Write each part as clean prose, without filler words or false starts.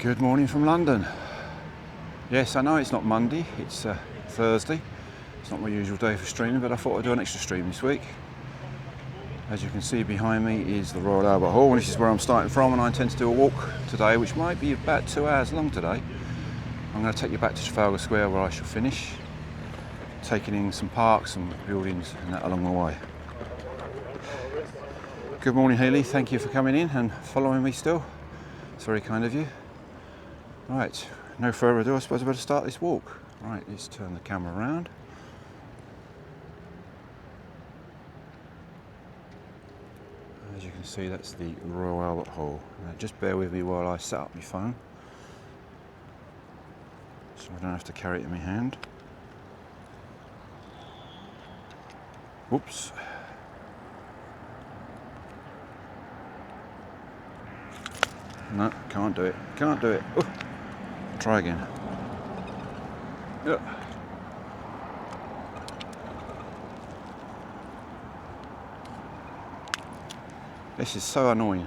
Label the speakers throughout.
Speaker 1: Good morning from London. Yes, I know it's not Monday, it's Thursday. It's not my usual day for streaming, but I thought I'd do an extra stream this week. As you can see behind me is the Royal Albert Hall, and this is where I'm starting from, and I intend to do a walk today, which might be about 2 hours long today. I'm going to take you back to Trafalgar Square where I shall finish, taking in some parks and buildings and that along the way. Good morning, Haley. Thank you for coming in and following me still. It's very kind of you. Right, no further ado, I suppose I better start this walk. Right, let's turn the camera around. As you can see, that's the Royal Albert Hall. Now, just bear with me while I set up my phone, so I don't have to carry it in my hand. Whoops. No, can't do it. Can't do it. Oh. Try again. Yeah. This is so annoying.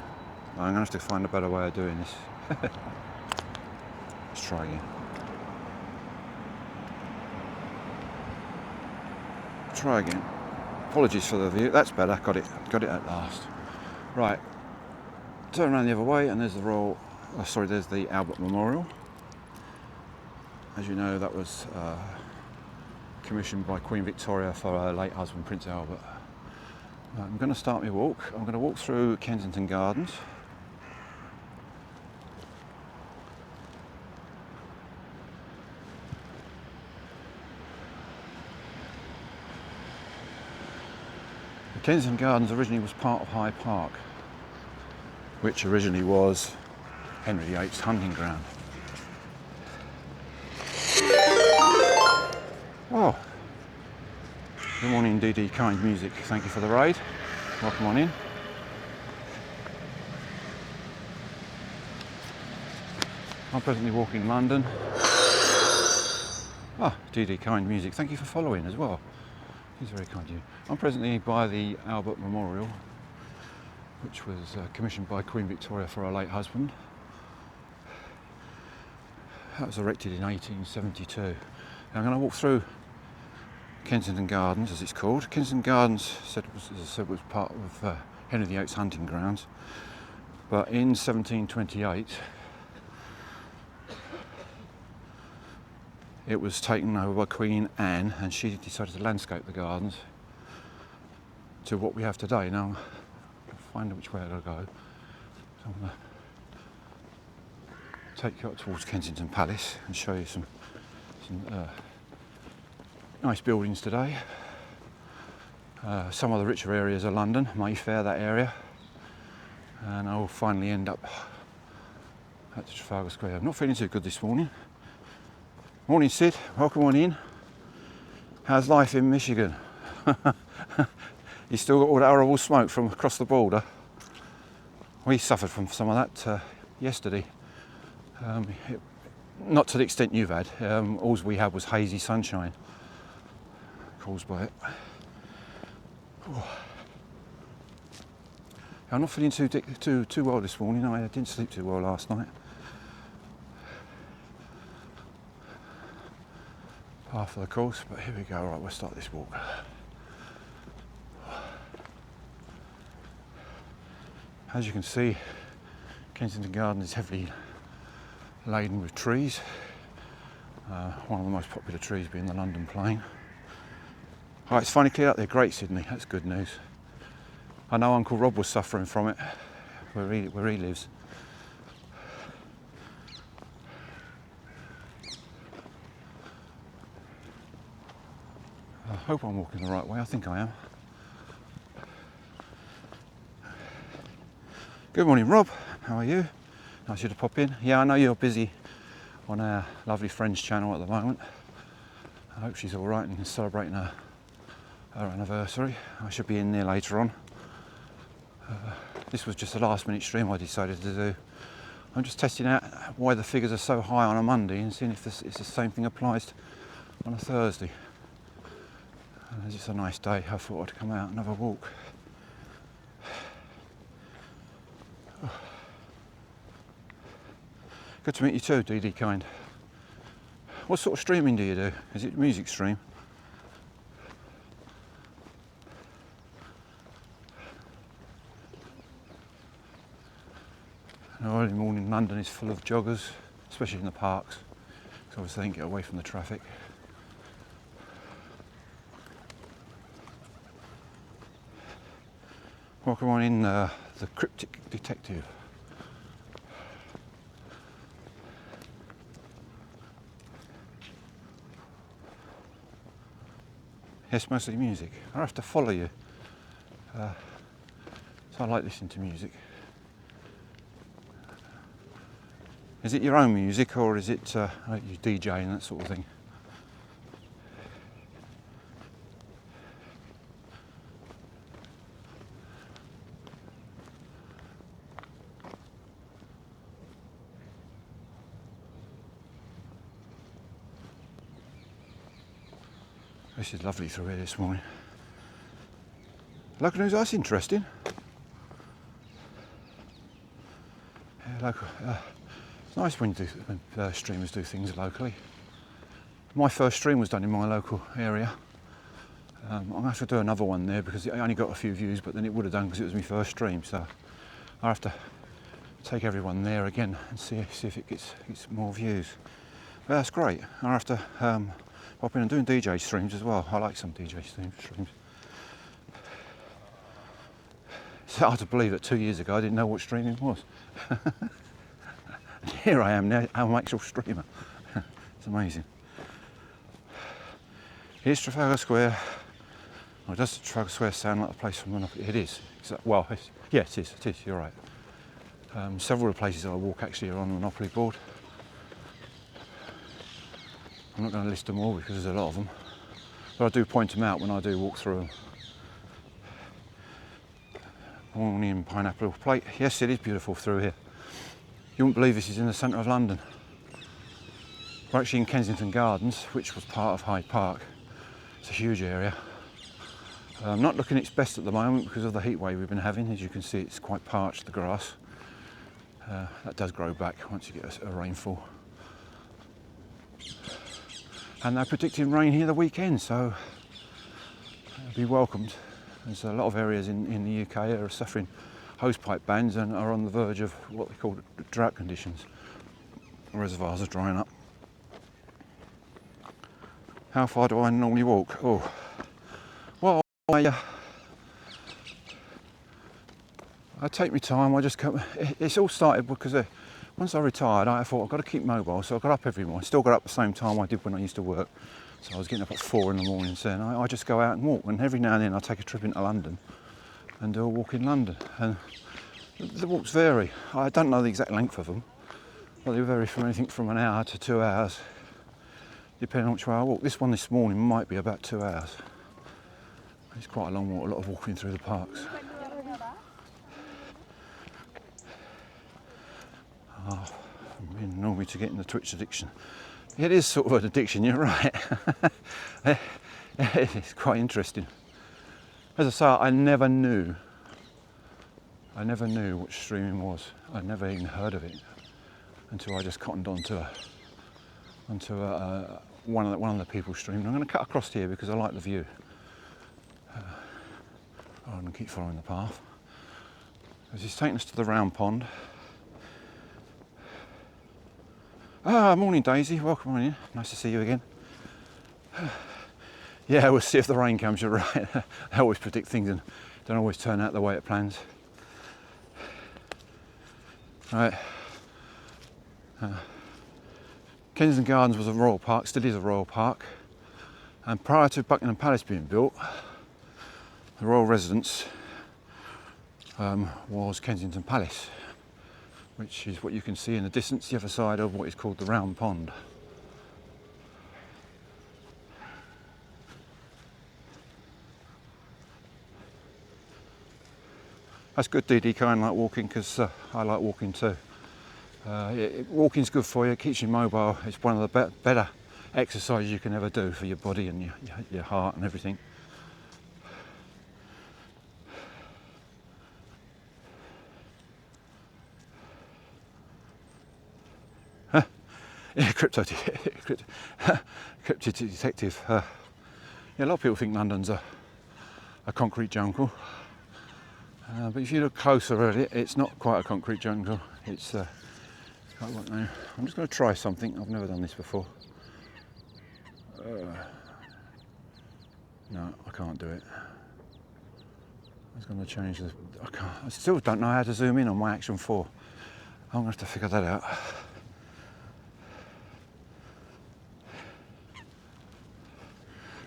Speaker 1: I'm going to have to find a better way of doing this. Let's try again. Try again. Apologies for the view. That's better. Got it at last. Right. Turn around the other way, and there's the there's the Albert Memorial. As you know, that was commissioned by Queen Victoria for her late husband, Prince Albert. I'm going to start my walk. I'm going to walk through Kensington Gardens. The Kensington Gardens originally was part of Hyde Park, which originally was Henry VIII's hunting ground. Oh, good morning, DD Kind Music. Thank you for the raid. Welcome on in. I'm presently walking London. Ah, DD Kind Music. Thank you for following as well. He's very kind of you. I'm presently by the Albert Memorial, which was commissioned by Queen Victoria for her late husband. That was erected in 1872. Now I'm going to walk through Kensington Gardens, as it's called. Kensington Gardens, as I said, was part of Henry VIII's hunting grounds. But in 1728, it was taken over by Queen Anne, and she decided to landscape the gardens to what we have today. Now, I'll find out which way I'll go. So I'm going to take you up towards Kensington Palace and show you some nice buildings today. Some of the richer areas of London, Mayfair, that area. And I'll finally end up at the Trafalgar Square. I'm not feeling too good this morning. Morning, Sid. Welcome on in. How's life in Michigan? You still got all that horrible smoke from across the border? We suffered from some of that yesterday. Not to the extent you've had. All we had was hazy sunshine caused by it. Oh. I'm not feeling too well this morning. I didn't sleep too well last night. Half of the course, but here we go. Right, we'll start this walk. As you can see, Kensington Gardens is heavily laden with trees. One of the most popular trees being the London plane. Oh, it's finally cleared up there. Great, Sydney. That's good news. I know Uncle Rob was suffering from it where he lives. I hope I'm walking the right way. I think I am. Good morning, Rob. How are you? Nice you to pop in. Yeah, I know you're busy on our lovely friend's channel at the moment. I hope she's all right and celebrating her anniversary. I should be in there later on. This was just a last minute stream I decided to do. I'm just testing out why the figures are so high on a Monday and seeing if it's the same thing applies on a Thursday. And it's just a nice day. I thought I'd come out and have a walk. Good to meet you too, DD Kind. What sort of streaming do you do? Is it music stream? An early morning London is full of joggers, especially in the parks, because obviously they can get away from the traffic. Welcome on in, the Cryptic Detective. Yes, mostly music. I have to follow you. So I like listening to music. Is it your own music, or is it you DJ and that sort of thing? This is lovely through here this morning. Local news, that's interesting. Yeah, local. It's nice when streamers do things locally. My first stream was done in my local area. I'm going to have to do another one there because it only got a few views, but then it would have done because it was my first stream. So I'll have to take everyone there again and see if it gets more views. But that's great. I'll have to pop in and doing DJ streams as well. I like some DJ streams. It's hard to believe that 2 years ago I didn't know what streaming was. Here I am now, I'm an actual streamer. It's amazing. Here's Trafalgar Square. Well, does Trafalgar Square sound like a place from Monopoly? It is. Well, yeah, it is. You're right. Several of the places I walk actually are on the Monopoly board. I'm not going to list them all because there's a lot of them, but I do point them out when I do walk through them. Morning pineapple plate. Yes, it is beautiful through here. You wouldn't believe this is in the centre of London. We're actually in Kensington Gardens, which was part of Hyde Park. It's a huge area. Not looking its best at the moment because of the heat wave we've been having. As you can see, it's quite parched, the grass. That does grow back once you get a rainfall. And they're predicting rain here the weekend, so it'll be welcomed. There's a lot of areas in the UK that are suffering hosepipe bans and are on the verge of what they call drought conditions. Reservoirs are drying up. How far do I normally walk? Oh, well, I take my time. I just come. It's all started because once I retired, I thought I've got to keep mobile, so I got up every morning. Still got up the same time I did when I used to work. So I was getting up at 4 in the morning, saying I just go out and walk. And every now and then I take a trip into London and do a walk in London. And the walks vary. I don't know the exact length of them, but they vary from anything from an hour to 2 hours, depending on which way I walk. This one this morning might be about 2 hours. It's quite a long walk, a lot of walking through the parks. Oh, I'm normally to get in the Twitch addiction. It is sort of an addiction, you're right. It's quite interesting. As I say, I never knew what streaming was. I never even heard of it until I just cottoned onto one of the people streaming. I'm going to cut across here because I like the view. I'm going to keep following the path. As he's taking us to the round pond. Ah, morning Daisy, welcome on in. Nice to see you again. Yeah, we'll see if the rain comes, you're right. I always predict things and don't always turn out the way it plans. Right. Kensington Gardens was a royal park, still is a royal park. And prior to Buckingham Palace being built, the royal residence was Kensington Palace, which is what you can see in the distance, the other side of what is called the round pond. That's good, DD Kind, like walking, because I like walking too. Walking's good for you, it keeps you mobile. It's one of the better exercises you can ever do for your body and your heart and everything. Yeah, cryptid detective. Yeah, a lot of people think London's a concrete jungle, but if you look closer at it, it's not quite a concrete jungle. It's I'm just going to try something. I've never done this before. No, I can't do it. I was going to change the. I still don't know how to zoom in on my Action 4. I'm going to have to figure that out.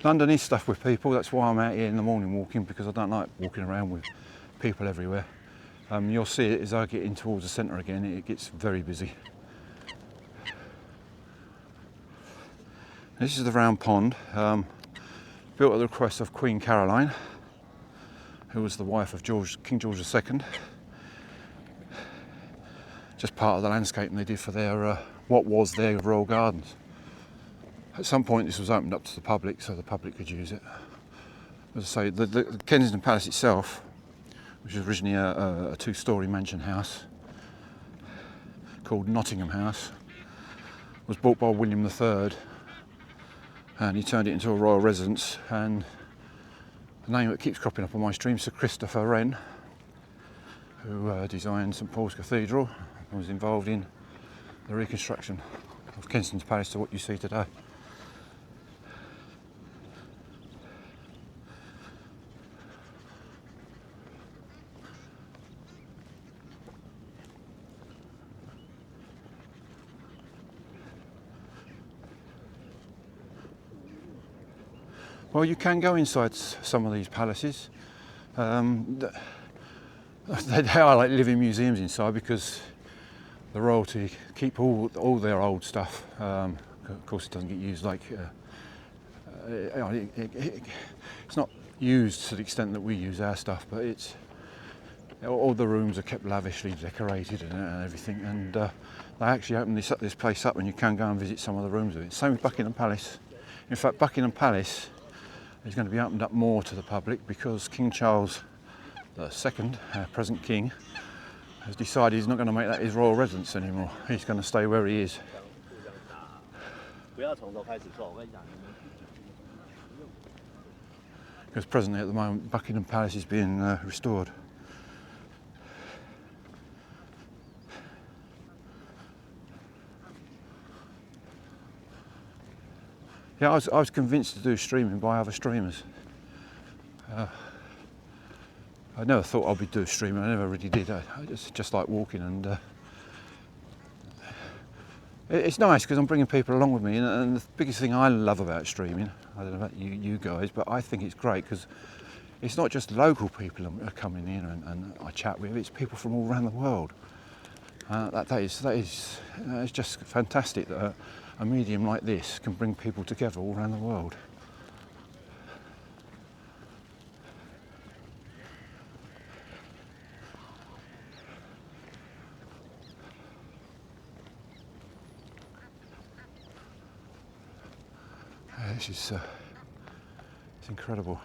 Speaker 1: London is stuffed with people. That's why I'm out here in the morning walking, because I don't like walking around with people everywhere. You'll see it as I get in towards the centre again. It gets very busy. This is the round pond, built at the request of Queen Caroline, who was the wife of King George II. Just part of the landscaping they did for their what was their royal gardens. At some point this was opened up to the public, so the public could use it. As I say, the Kensington Palace itself, which was originally a two-storey mansion house called Nottingham House, was bought by William III, and he turned it into a royal residence. And the name that keeps cropping up on my stream, Sir Christopher Wren, who designed St Paul's Cathedral and was involved in the reconstruction of Kensington Palace to what you see today. Well, you can go inside some of these palaces. They are like living museums inside, because the royalty keep all their old stuff. Of course, it doesn't get used like it's not used to the extent that we use our stuff, but it's all the rooms are kept lavishly decorated and everything. And they actually opened this place up, and you can go and visit some of the rooms of it. Same with Buckingham Palace. In fact, Buckingham Palace is going to be opened up more to the public, because King Charles II, our present king, has decided he's not going to make that his royal residence anymore. He's going to stay where he is. Because presently at the moment Buckingham Palace is being restored. Yeah, I was convinced to do streaming by other streamers. I never thought I'd be doing streaming. I never really did. I just like walking, and it's nice because I'm bringing people along with me. And the biggest thing I love about streaming, I don't know about you guys, but I think it's great because it's not just local people are coming in and I chat with. It's people from all around the world. That is it's just fantastic that a medium like this can bring people together all around the world. This is it's incredible.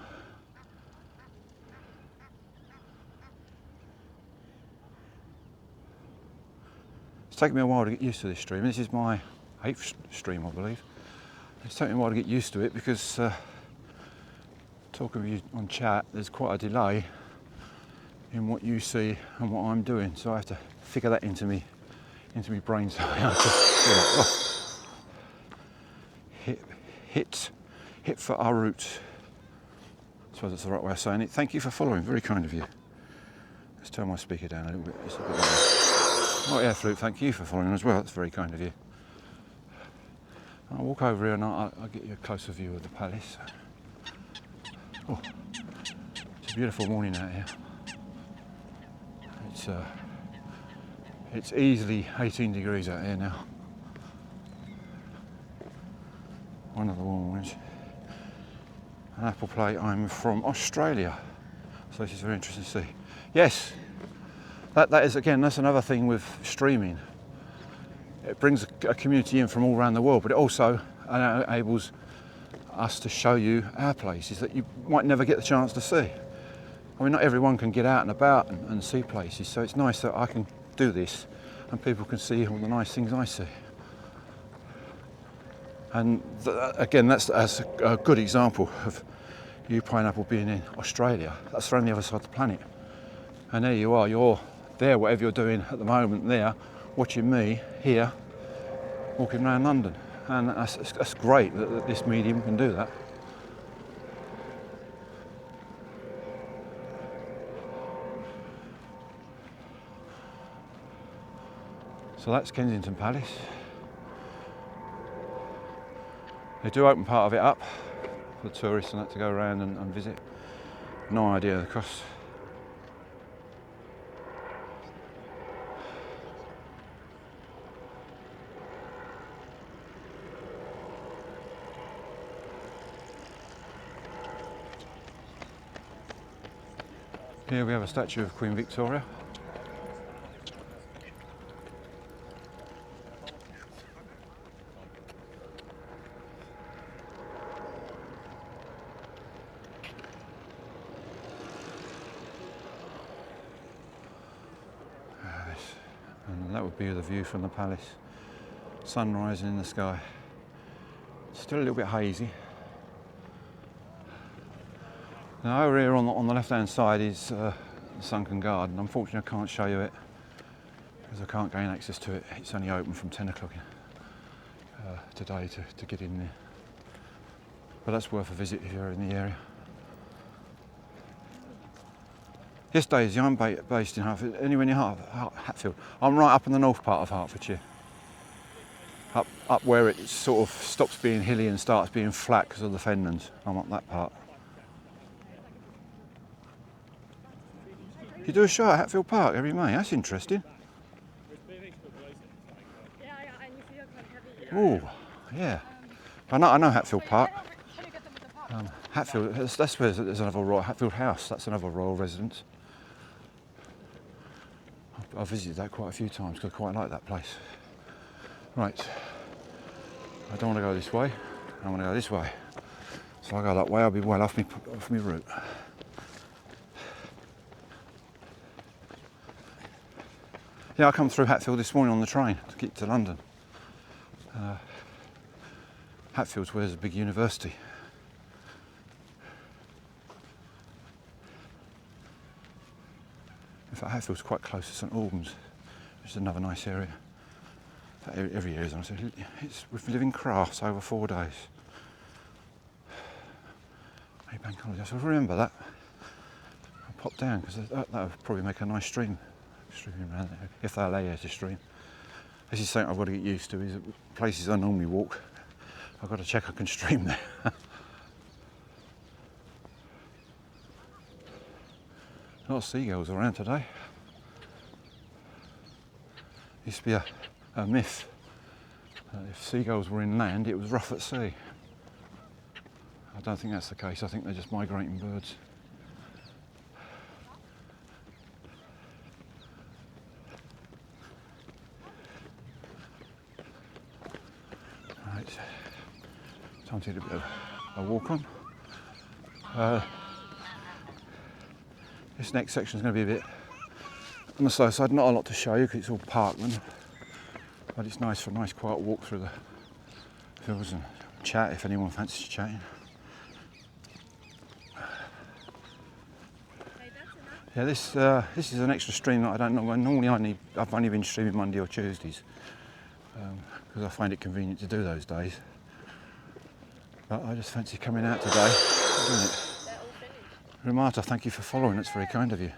Speaker 1: It's taken me a while to get used to this stream. This is my 8th stream, I believe. It's taken me a while to get used to it because talking with you on chat, there's quite a delay in what you see and what I'm doing, so I have to figure that into me brain. So I have to hit for our route. I suppose that's the right way of saying it. Thank you for following, very kind of you. Let's turn my speaker down a little bit. It's a bit loud. Oh yeah, Flute, thank you for following as well, that's very kind of you. I'll walk over here and I'll get you a closer view of the palace. Oh, it's a beautiful morning out here. It's easily 18 degrees out here now. One of the warm ones. An apple plate. I'm from Australia, so this is very interesting to see. Yes, that is, again, that's another thing with streaming. It brings a community in from all around the world, but it also enables us to show you our places that you might never get the chance to see. I mean, not everyone can get out and about and see places, so it's nice that I can do this and people can see all the nice things I see. And again, that's a good example of you pineapple being in Australia. That's around the other side of the planet. And there you are, you're there, whatever you're doing at the moment there, watching me here, walking around London. And that's great that this medium can do that. So that's Kensington Palace. They do open part of it up for tourists and that to go around and visit. No idea the cost. Here we have a statue of Queen Victoria. And that would be the view from the palace. Sun rising in the sky. Still a little bit hazy. Now over here on the left hand side is the sunken garden. Unfortunately I can't show you it because I can't gain access to it. It's only open from 10 o'clock today to get in there. But that's worth a visit if you're in the area. Yes, Daisy, I'm based in Hertford, anywhere near Hatfield. I'm right up in the north part of Hertfordshire. Up where it sort of stops being hilly and starts being flat because of the Fenlands. I'm up that part. You do a show at Hatfield Park every May, that's interesting. Oh, yeah. I know Hatfield Park. Hatfield, that's where there's another royal, Hatfield House, that's another royal residence. I've visited that quite a few times because I quite like that place. Right, I don't want to go this way, I want to go this way. So I go that way, I'll be well off my route. Yeah, I come through Hatfield this morning on the train to get to London. Hatfield's where there's a big university. In fact, Hatfield's quite close to St Albans, which is another nice area. Every area is honestly. We live in crafts over 4 days. Hey, bank holiday, so remember that. I'll pop down because that would probably make a nice streaming around there, if they allow you to stream. This is something I've got to get used to, is places I normally walk, I've got to check I can stream there. A lot of seagulls around today. Used to be a myth that if seagulls were inland, it was rough at sea. I don't think that's the case, I think they're just migrating birds. Right, time to get a bit of a walk on. This next section is going to be a bit on the slow side, not a lot to show you because it's all parkland, but it's nice for a nice quiet walk through the fields and chat if anyone fancies chatting. Yeah, this is an extra stream that I don't know. Normally I've only been streaming Monday or Tuesdays because I find it convenient to do those days. But I just fancy coming out today, doing it. Ramata, thank you for following. That's very kind of you.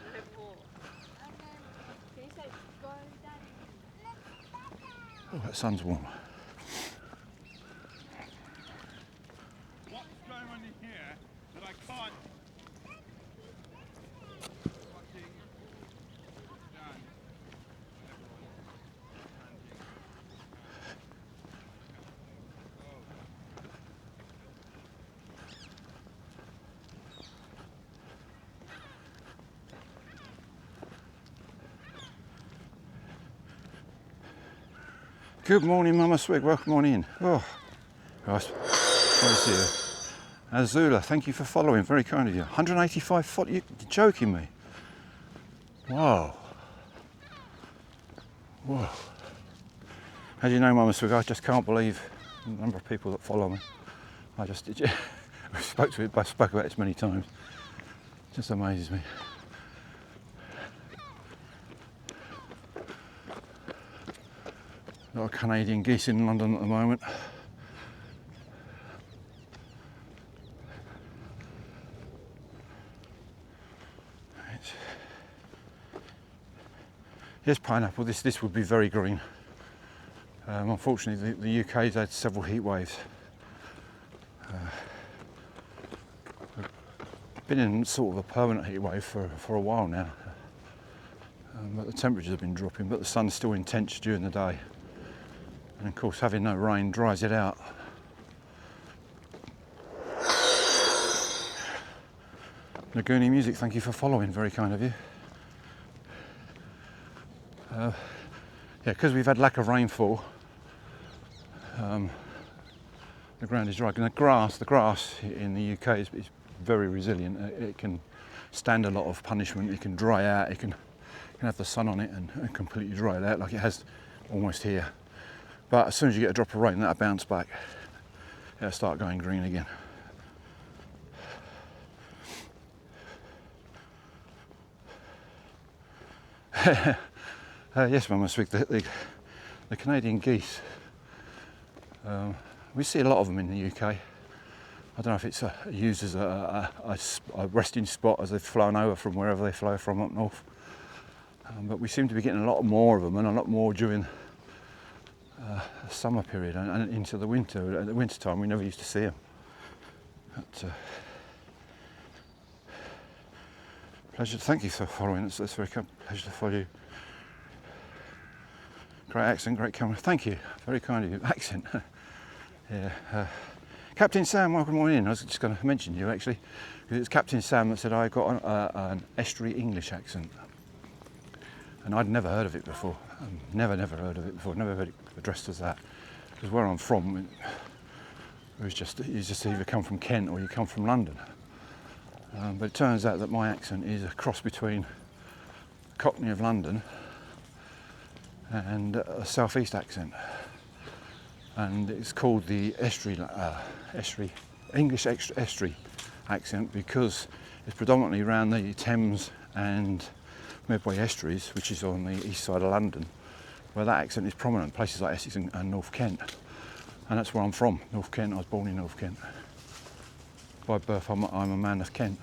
Speaker 1: Oh, that sun's warm.
Speaker 2: What's going on in here that I can't?
Speaker 1: Good morning, Mama Swig. Welcome on in. Oh, gosh, nice to see you. Azula, thank you for following. Very kind of you. 185 followers. You're joking me. Wow. Whoa. As you know, Mama Swig, I just can't believe the number of people that follow me. I spoke about it many times. It just amazes me. A lot of Canadian geese in London at the moment. Yes, pineapple. This would be very green. Unfortunately, the UK's had several heat waves. We've been in sort of a permanent heat wave for a while now. But the temperatures have been dropping, but the sun's still intense during the day. And of course, having no rain dries it out. Lagoonie Music, thank you for following, very kind of you. Yeah, because we've had lack of rainfall, the ground is dry. And the grass in the UK is very resilient. It can stand a lot of punishment. It can dry out. It can have the sun on it and completely dry it out, like it has almost here. But as soon as you get a drop of rain, that'll bounce back. It'll start going green again. Yes, Mama Swig, the Canadian geese. We see a lot of them in the UK. I don't know if it's used as a resting spot as they've flown over from wherever they fly from up north. But we seem to be getting a lot more of them, and a lot more during the summer period and into the winter. At the winter time, we never used to see them. But, pleasure. Thank you for following. It's very pleasure to follow you. Great accent, great camera. Thank you. Very kind of you. Accent. Yeah. Captain Sam, welcome on in. I was just going to mention you actually, because it's Captain Sam that said I got an estuary English accent, and I'd never heard of it before. Never heard of it before. Never heard it addressed as that. Because where I'm from, you just either come from Kent or you come from London. But it turns out that my accent is a cross between Cockney of London and a southeast accent, and it's called the English estuary accent because it's predominantly around the Thames and Medway estuaries, which is on the east side of London, where that accent is prominent. Places like Essex and North Kent, and that's where I'm from, North Kent. I was born in North Kent. By birth, I'm a man of Kent.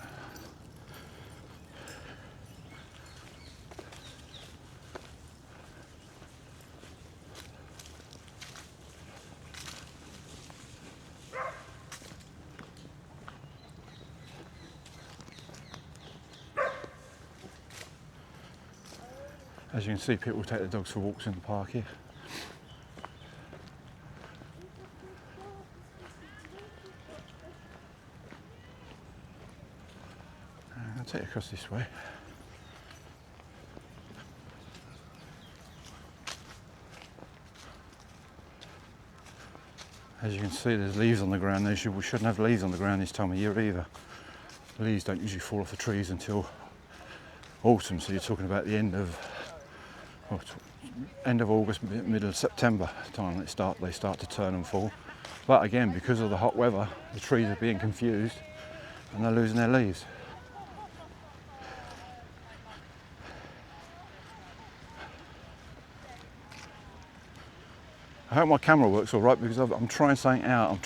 Speaker 1: As you can see, people take their dogs for walks in the park here. I'll take you across this way. As you can see, there's leaves on the ground. We shouldn't have leaves on the ground this time of year either. The leaves don't usually fall off the trees until autumn, so you're talking about the end of August, middle of September time they start to turn and fall. But again, because of the hot weather, the trees are being confused and they're losing their leaves. I hope my camera works all right, because I'm trying something out.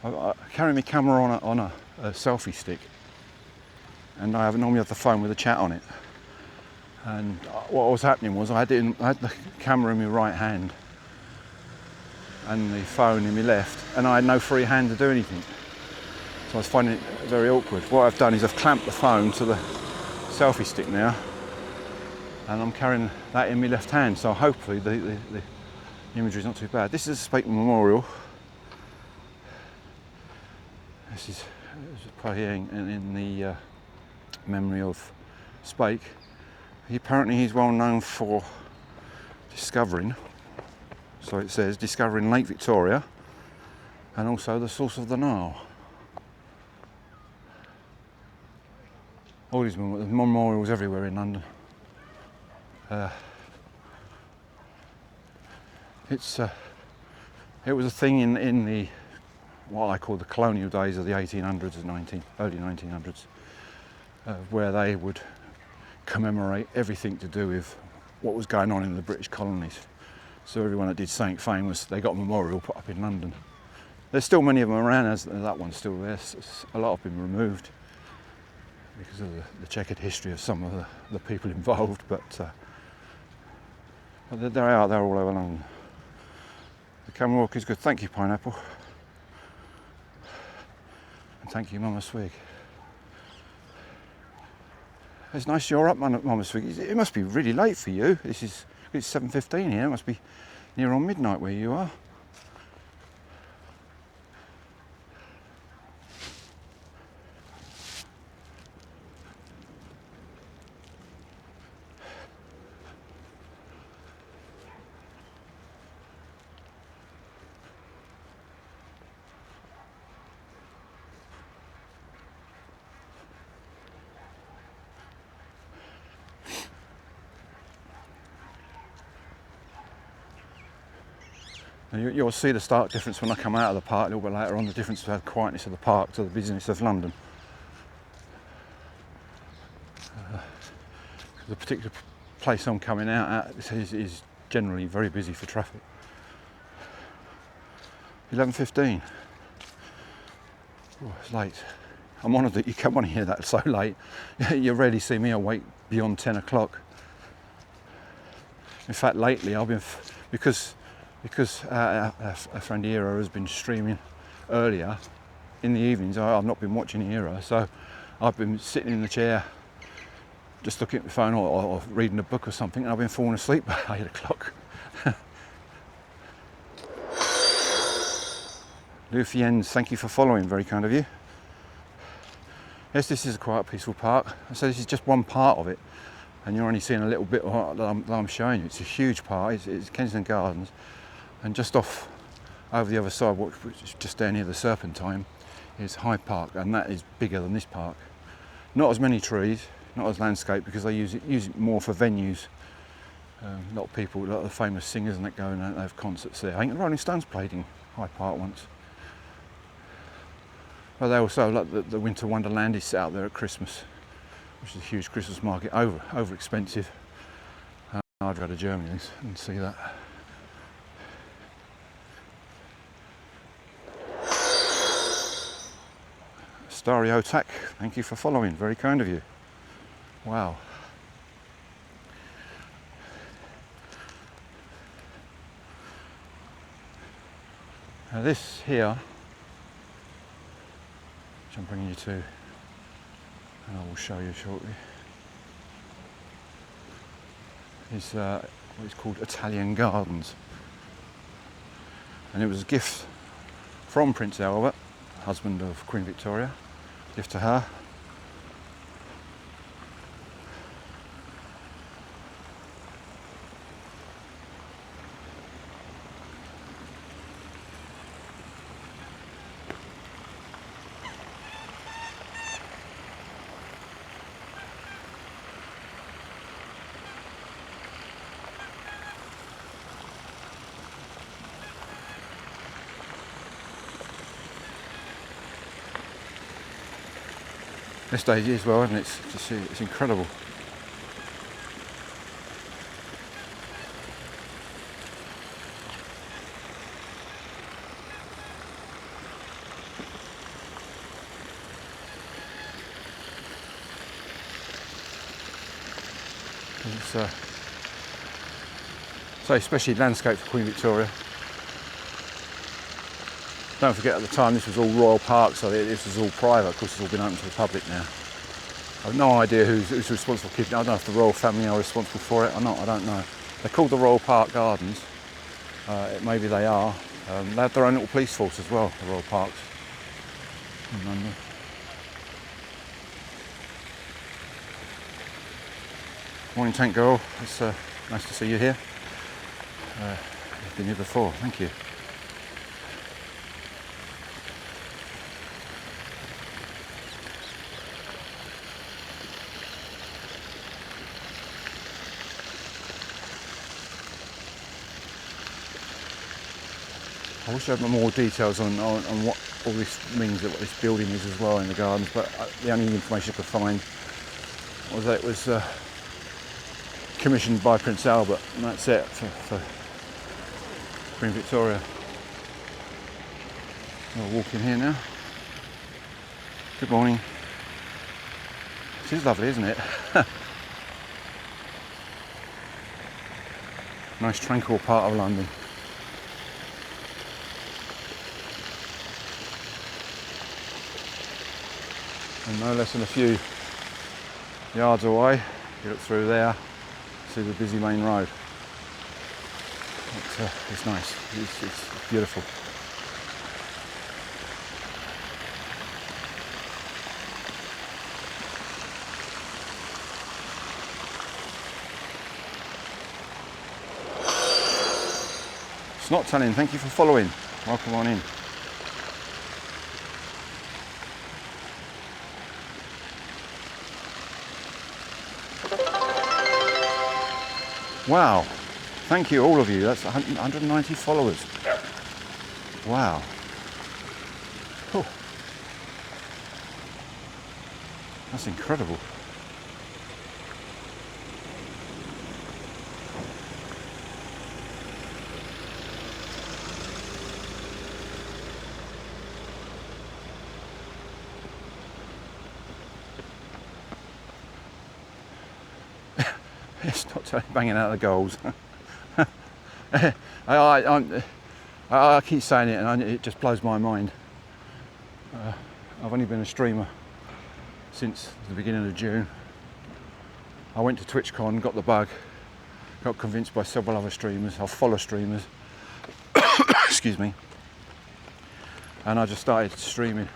Speaker 1: I carry my camera on a selfie stick, and I normally have the phone with a chat on it. And what was happening was I had the camera in my right hand and the phone in my left, and I had no free hand to do anything. So I was finding it very awkward. What I've done is I've clamped the phone to the selfie stick now, and I'm carrying that in my left hand. So hopefully the imagery is not too bad. This is a Speke Memorial. This is playing in the memory of Speke. Apparently he's well known for discovering, so it says, discovering Lake Victoria and also the source of the Nile. All these memorials everywhere in London. It's It was a thing in the what I call the colonial days of the 1800s and early 1900s, where they would commemorate everything to do with what was going on in the British colonies. So everyone that did something famous, they got a memorial put up in London. There's still many of them around, as that one's still there. A lot have been removed because of the checkered history of some of the people involved, but they're all over London. The camera walk is good. Thank you, Pineapple. And thank you, Mama Swig. It's nice you're up, Mama Swig. It must be really late for you. It's 7:15 here. It must be near on midnight where you are. You'll see the stark difference when I come out of the park a little bit later on, the difference between the quietness of the park to the busyness of London. The particular place I'm coming out at is generally very busy for traffic. 11:15. Oh, it's late. I'm honoured that you come on here that so late. You rarely see me awake beyond 10 o'clock. In fact, lately I've been, because our friend Era has been streaming earlier in the evenings, I've not been watching Era, so I've been sitting in the chair just looking at my phone or reading a book or something, and I've been falling asleep by 8 o'clock. Lufiens, thank you for following, very kind of you. Yes, this is a quite peaceful park. So this is just one part of it, and you're only seeing a little bit of that I'm showing you. It's a huge park. It's Kensington Gardens. And just off over the other side, which is just down near the Serpentine, is Hyde Park, and that is bigger than this park. Not as many trees, not as landscape, because they use it more for venues. A lot of people, a lot of the famous singers and that go and they have concerts there. I think the Rolling Stones played in Hyde Park once. But they also, like the Winter Wonderland is set out there at Christmas, which is a huge Christmas market, over expensive. I'd go to Germany and see that. Stariotac, thank you for following, very kind of you. Wow. Now this here, which I'm bringing you to, and I will show you shortly, is what is called Italian Gardens. And it was a gift from Prince Albert, husband of Queen Victoria, gift to her. This day as well, and it's incredible. So especially landscape for Queen Victoria. Don't forget, at the time this was all Royal Park, so this was all private. Of course, it's all been open to the public now. I have no idea who's responsible for keeping it. I don't know if the royal family are responsible for it or not. I don't know. They're called the Royal Park Gardens. Maybe they are. They have their own little police force as well, the Royal Parks in London. Morning, Tank Girl. It's nice to see you here. You've been here before. Thank you. I wish I had more details on what all this means, what this building is as well in the gardens, but the only information I could find was that it was commissioned by Prince Albert, and that's it for Queen Victoria. I'll walk in here now. Good morning. This is lovely, isn't it? Nice tranquil part of London. And no less than a few yards away, you look through there, see the busy main road. It's nice, it's beautiful. It's not telling, thank you for following. Welcome on in. Wow, thank you all of you, that's 190 followers. Wow. Cool. That's incredible. It's not totally banging out the goals. I keep saying it and it just blows my mind. I've only been a streamer since the beginning of June. I went to TwitchCon, got the bug, got convinced by several other streamers. I follow streamers, excuse me, and I just started streaming.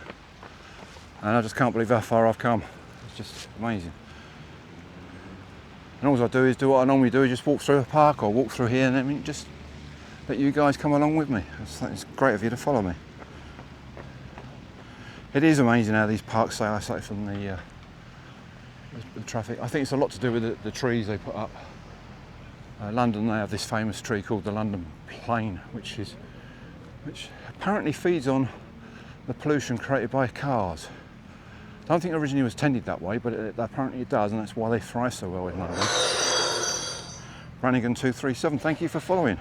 Speaker 1: And I just can't believe how far I've come. It's just amazing. And all I do is do what I normally do, just walk through a park or walk through here, and then just let you guys come along with me. It's great of you to follow me. It is amazing how these parks stay isolated from the traffic. I think it's a lot to do with the trees they put up. London, they have this famous tree called the London Plane, which apparently feeds on the pollution created by cars. I don't think originally it was tended that way, but apparently it does, and that's why they thrive so well in London. Brannigan 237, thank you for following.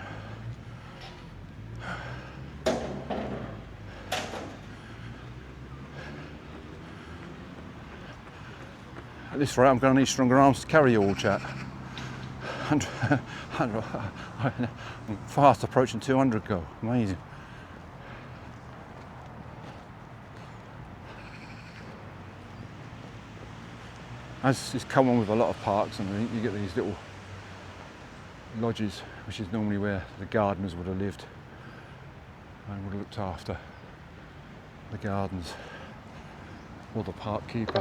Speaker 1: At this rate, I'm going to need stronger arms to carry you all, chat. I'm fast approaching 200 go, amazing. As is common with a lot of parks, and you get these little lodges, which is normally where the gardeners would have lived and would have looked after the gardens, or the park keeper.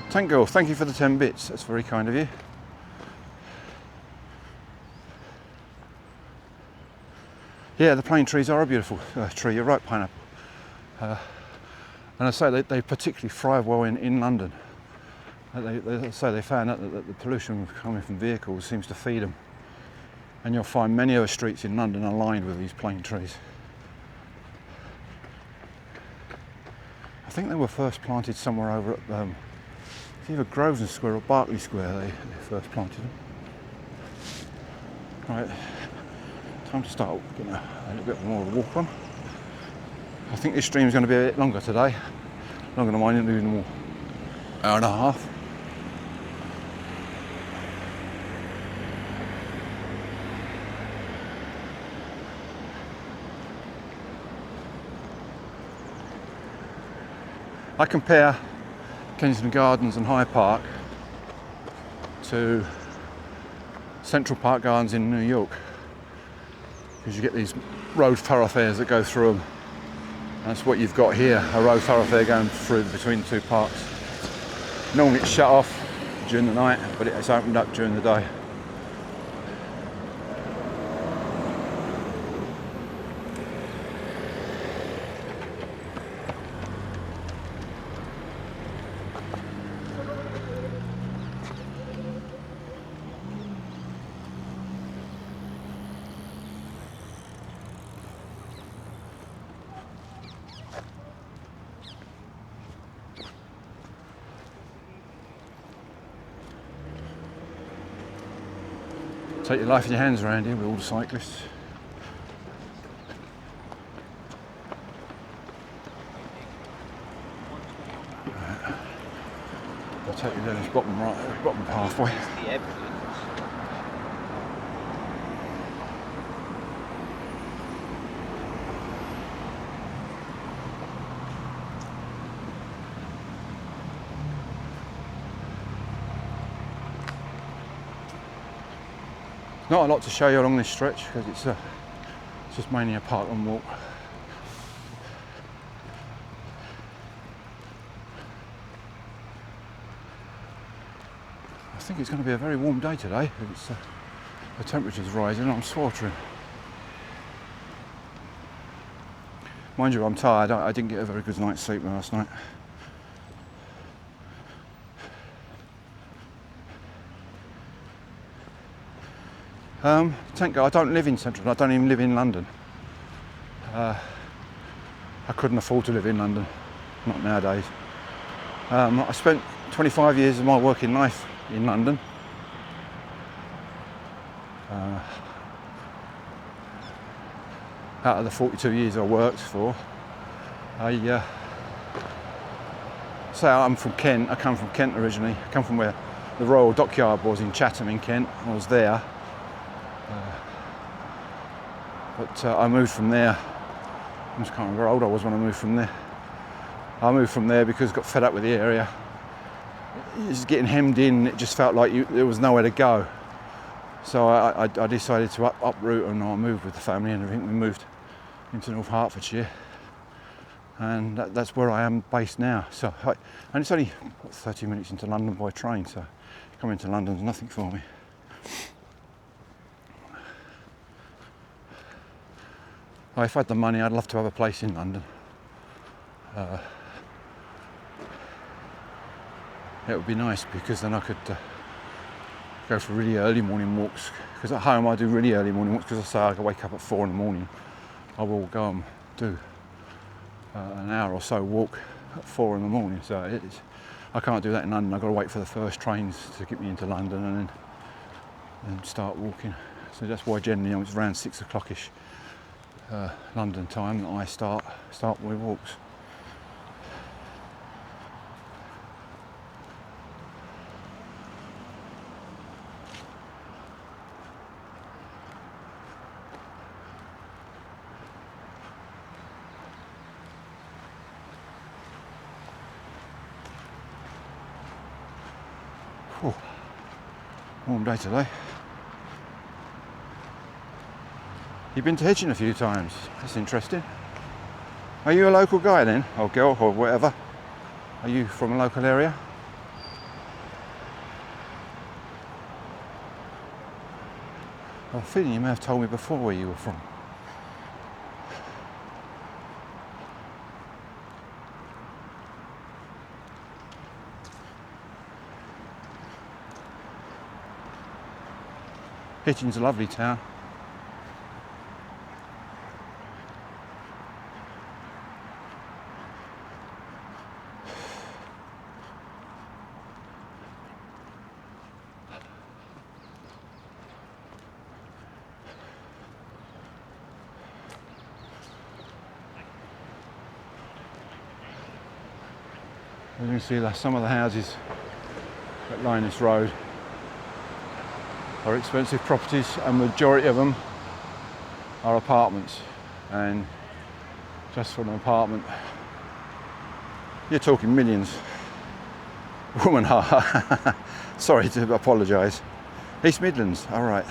Speaker 1: Tank Girl, thank you for the 10 bits, that's very kind of you. Yeah, the plane trees are a beautiful tree, you're right, Pineapple. And I say they particularly thrive well in London. They say they found out that the pollution coming from vehicles seems to feed them. And you'll find many other streets in London are lined with these plane trees. I think they were first planted somewhere over at either Grovesnor Square or Berkeley Square, they first planted them. Right, time to start getting a little bit more of a walk on. I think this stream is going to be a bit longer today, longer than mine, doing more hour and a half. I compare Kensington Gardens and Hyde Park to Central Park Gardens in New York, because you get these road thoroughfares that go through them. That's what you've got here, a road thoroughfare going through between the two parks. Normally it's shut off during the night, but it's opened up during the day. Take your life in your hands around here with all the cyclists. I'll take you down this bottom pathway. Not a lot to show you along this stretch because it's just mainly a park and walk. I think it's going to be a very warm day today. It's, the temperature's rising and I'm sweltering. Mind you, I'm tired. I didn't get a very good night's sleep last night. Thank God I don't live in Central. I don't even live in London. I couldn't afford to live in London, not nowadays. I spent 25 years of my working life in London. Out of the 42 years I worked for, I'm from Kent. I come from Kent originally. I come from where the Royal Dockyard was in Chatham in Kent. I was there. But I moved from there. I just can't remember how old I was when I moved from there. I moved from there because I got fed up with the area. It was getting hemmed in. It just felt like there was nowhere to go. So I decided to uproot and I moved with the family and everything. We moved into North Hertfordshire. And that's where I am based now. So and it's only 30 minutes into London by train. So coming to London's nothing for me. If I had the money, I'd love to have a place in London. It would be nice because then I could go for really early morning walks. Because at home I do really early morning walks because I say I can wake up at 4 in the morning. I will go and do an hour or so walk at 4 in the morning. So I can't do that in London. I've got to wait for the first trains to get me into London and then start walking. So that's why generally it's around 6 o'clock-ish. London time that I start my walks. Whew. Warm day today. You've been to Hitchin a few times. That's interesting. Are you a local guy then, or girl, or whatever? Are you from a local area? I have a feeling you may have told me before where you were from. Hitchin's a lovely town. As you can see, that some of the houses that line this road are expensive properties, and the majority of them are apartments. And just for an apartment, you're talking millions. Woman, sorry to apologise. East Midlands, all right.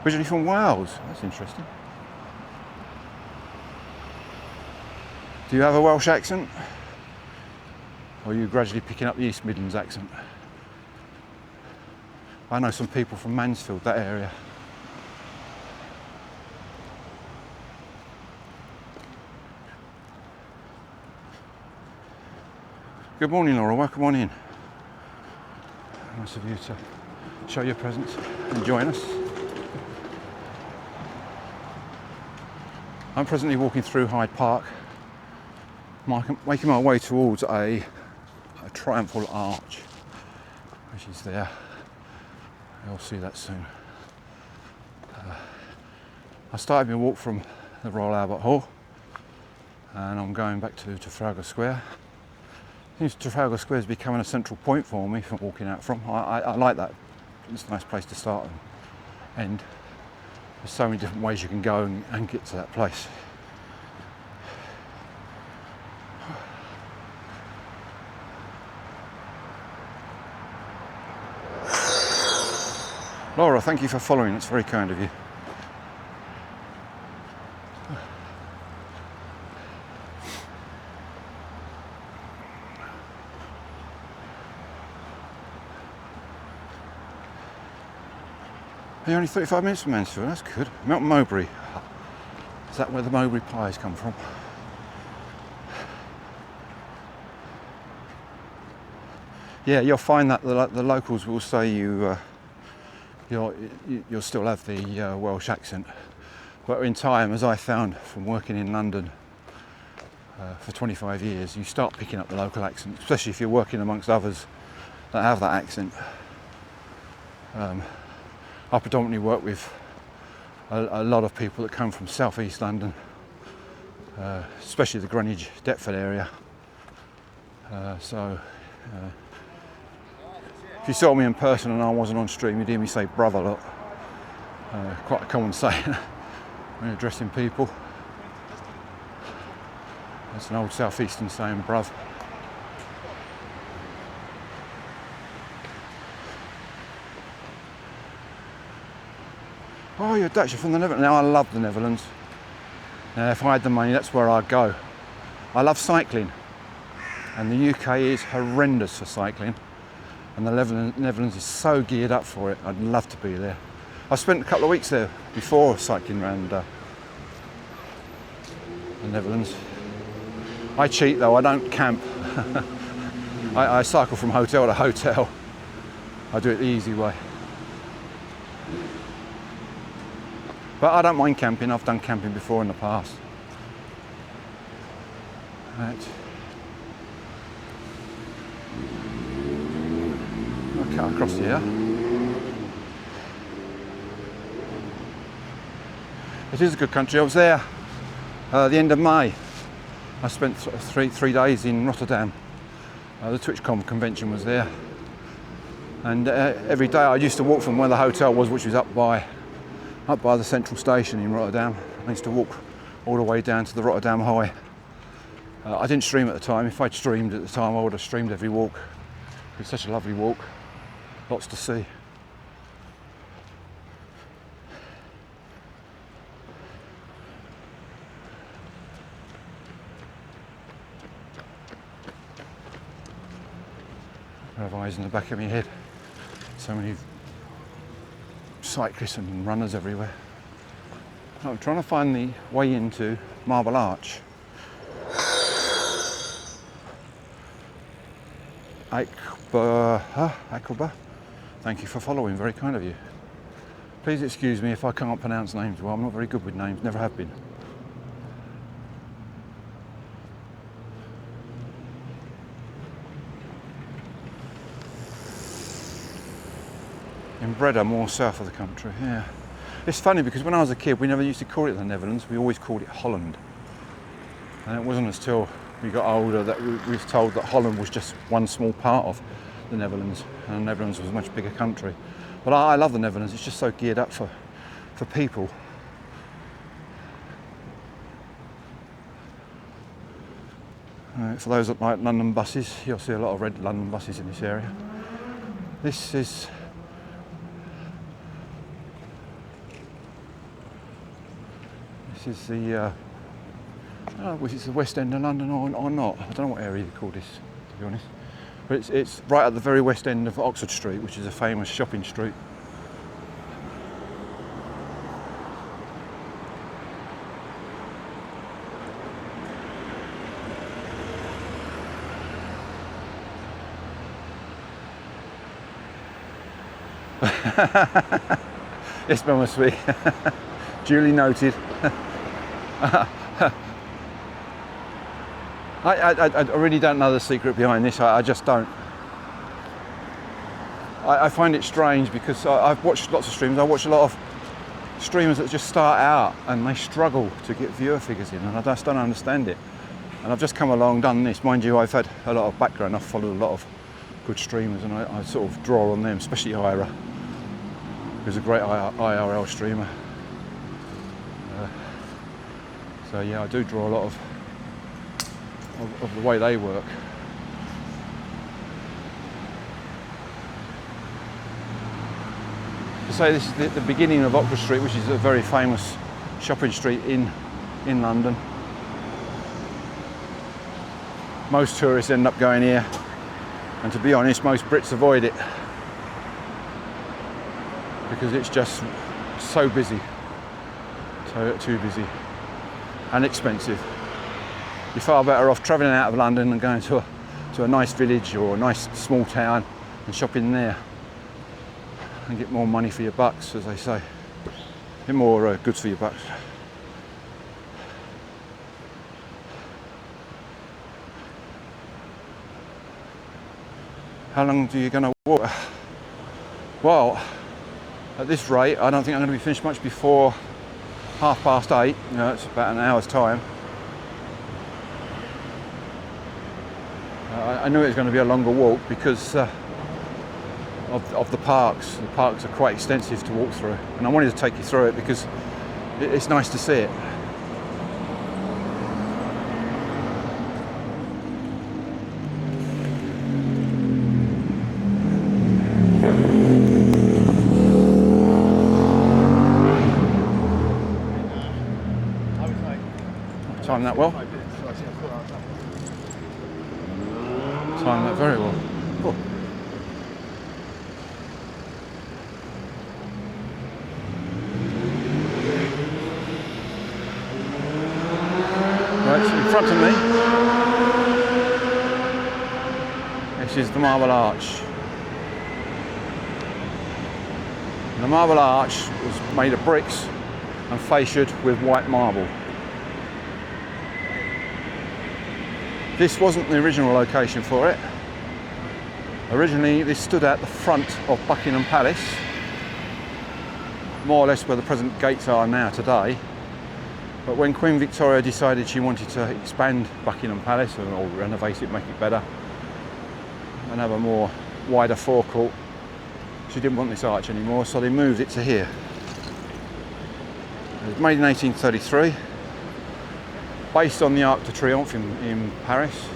Speaker 1: Originally from Wales, that's interesting. Do you have a Welsh accent? Or are you gradually picking up the East Midlands accent? I know some people from Mansfield, that area. Good morning, Laura, welcome on in. Nice of you to show your presence and join us. I'm presently walking through Hyde Park, making my way towards a triumphal arch, which is there. You'll see that soon. I started my walk from the Royal Albert Hall, and I'm going back to Trafalgar Square. I think Trafalgar Square is becoming a central point for me from walking out from. I like that. It's a nice place to start and end. There's so many different ways you can go and get to that place. Laura, thank you for following. It's very kind of you. You're only 35 minutes from Mansfield, that's good. Mount Mowbray. Is that where the Mowbray pies come from? Yeah, you'll find that the locals will say you'll still have the Welsh accent. But in time, as I found from working in London for 25 years, you start picking up the local accent, especially if you're working amongst others that have that accent. I predominantly work with a lot of people that come from South East London, especially the Greenwich, Deptford area. If you saw me in person and I wasn't on stream, you'd hear me say brother a lot. Quite a common saying when addressing people. That's an old South Eastern saying, bruv. Oh, you're Dutch, you're from the Netherlands. Now, I love the Netherlands. Now, if I had the money, that's where I'd go. I love cycling. And the UK is horrendous for cycling. And the Netherlands is so geared up for it. I'd love to be there. I spent a couple of weeks there before cycling around the Netherlands. I cheat though, I don't camp. I cycle from hotel to hotel. I do it the easy way. But I don't mind camping. I've done camping before in the past. Right. I'll cut across here. It is a good country. I was there the end of May. I spent three days in Rotterdam. The TwitchCon convention was there. And every day I used to walk from where the hotel was, which was up by the central station in Rotterdam. I used to walk all the way down to the Rotterdam High. I didn't stream at the time. If I'd streamed at the time, I would have streamed every walk. It was such a lovely walk, lots to see. I have eyes in the back of my head. So many cyclists and runners everywhere. I'm trying to find the way into Marble Arch. Akbar. Thank you for following, very kind of you. Please excuse me if I can't pronounce names well, I'm not very good with names, never have been. In Breda, more south of the country, yeah. It's funny because when I was a kid, we never used to call it the Netherlands, we always called it Holland. And it wasn't until we got older that we was told that Holland was just one small part of the Netherlands, and the Netherlands was a much bigger country. But I love the Netherlands, it's just so geared up for people. For those that like London buses, you'll see a lot of red London buses in this area. This is the I don't know if it's the West End of London or not. I don't know what area you call this, to be honest. But it's right at the very west end of Oxford Street, which is a famous shopping street. Yes, Mama Sweet. Duly noted. I really don't know the secret behind this. I just don't. I find it strange because I've watched lots of streamers. I watch a lot of streamers that just start out and they struggle to get viewer figures in, and I just don't understand it. And I've just come along, done this. Mind you, I've had a lot of background. I've followed a lot of good streamers, and I sort of draw on them, especially Ira, who's a great IRL streamer. So yeah, I do draw a lot of the way they work. To say this is the beginning of Oxford Street, which is a very famous shopping street in London. Most tourists end up going here, and to be honest, most Brits avoid it because it's just so busy, too busy and expensive. You're far better off travelling out of London and going to a nice village or a nice small town and shopping there and get more money for your bucks, as they say. Get more goods for your bucks. How long are you going to walk? Well, at this rate, I don't think I'm going to be finished much before 8:30. You know, it's about an hour's time. I knew it was going to be a longer walk because of the parks. The parks are quite extensive to walk through, and I wanted to take you through it because it's nice to see it. Timed that well. Timed that very well. Cool. Right, so in front of me, this is the Marble Arch. And the Marble Arch was made of bricks and faciaed with white marble. This wasn't the original location for it. Originally, this stood at the front of Buckingham Palace, more or less where the present gates are now today. But when Queen Victoria decided she wanted to expand Buckingham Palace or renovate it, make it better, and have a more wider forecourt, she didn't want this arch anymore, so they moved it to here. It was made in 1833. Based on the Arc de Triomphe in Paris.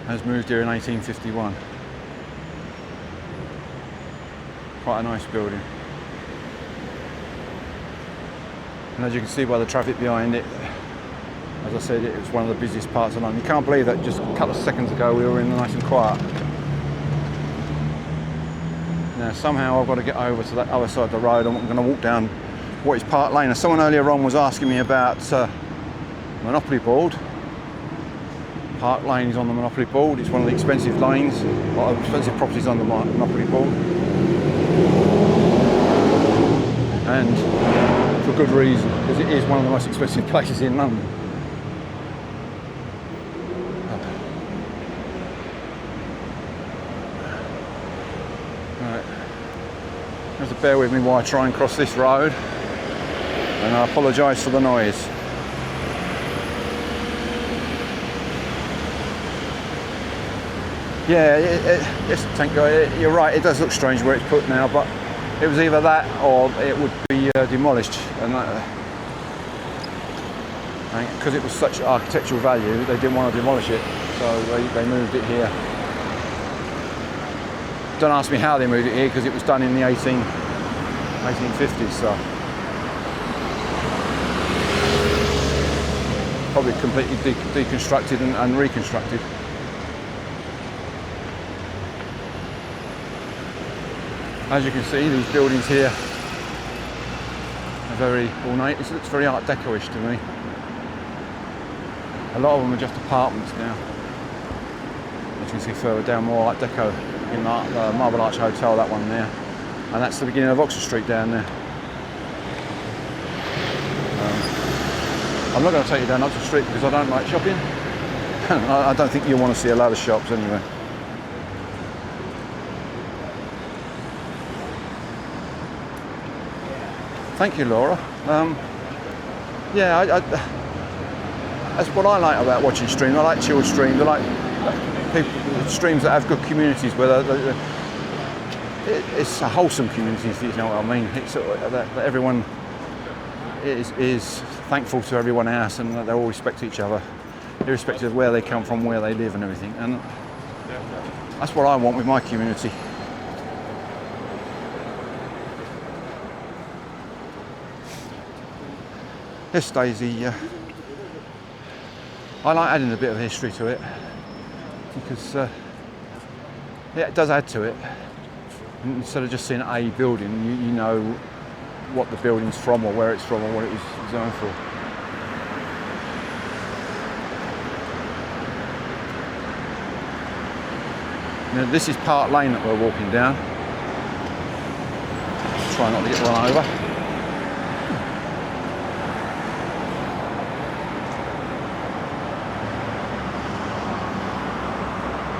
Speaker 1: Has moved here in 1851. Quite a nice building. And as you can see by the traffic behind it, as I said, it was one of the busiest parts of London. You can't believe that just a couple of seconds ago we were in nice and quiet. Now somehow I've got to get over to that other side of the road. I'm going to walk down what is Park Lane. Now, someone earlier on was asking me about Monopoly Board. Park Lane is on the Monopoly Board. It's one of the expensive lanes, a lot of expensive properties on the Monopoly Board. And for good reason, because it is one of the most expensive places in London. Right. You have to bear with me while I try and cross this road. And I apologise for the noise. Yeah, yes, thank God. You're right, it does look strange where it's put now, but it was either that or it would be demolished. And because it was such architectural value, they didn't want to demolish it, so they moved it here. Don't ask me how they moved it here, because it was done in the 1850s, so. Probably completely deconstructed and reconstructed. As you can see, these buildings here are very ornate. This looks very Art Deco-ish to me. A lot of them are just apartments now. As you can see further down, more Art Deco in the Marble Arch Hotel, that one there. And that's the beginning of Oxford Street down there. I'm not going to take you down Oxford Street because I don't like shopping. I don't think you'll want to see a lot of shops anyway. Thank you, Laura. Yeah, that's what I like about watching streams. I like chilled streams. I like streams that have good communities where it's a wholesome community, if you know what I mean. It's that everyone is thankful to everyone else, and that they all respect each other, irrespective of where they come from, where they live and everything. And that's what I want with my community. This Daisy, I like adding a bit of history to it, because yeah, it does add to it. Instead of just seeing a building, you know what the building's from, or where it's from, or what it was designed for. Now, this is Park Lane that we're walking down. Try not to get run over.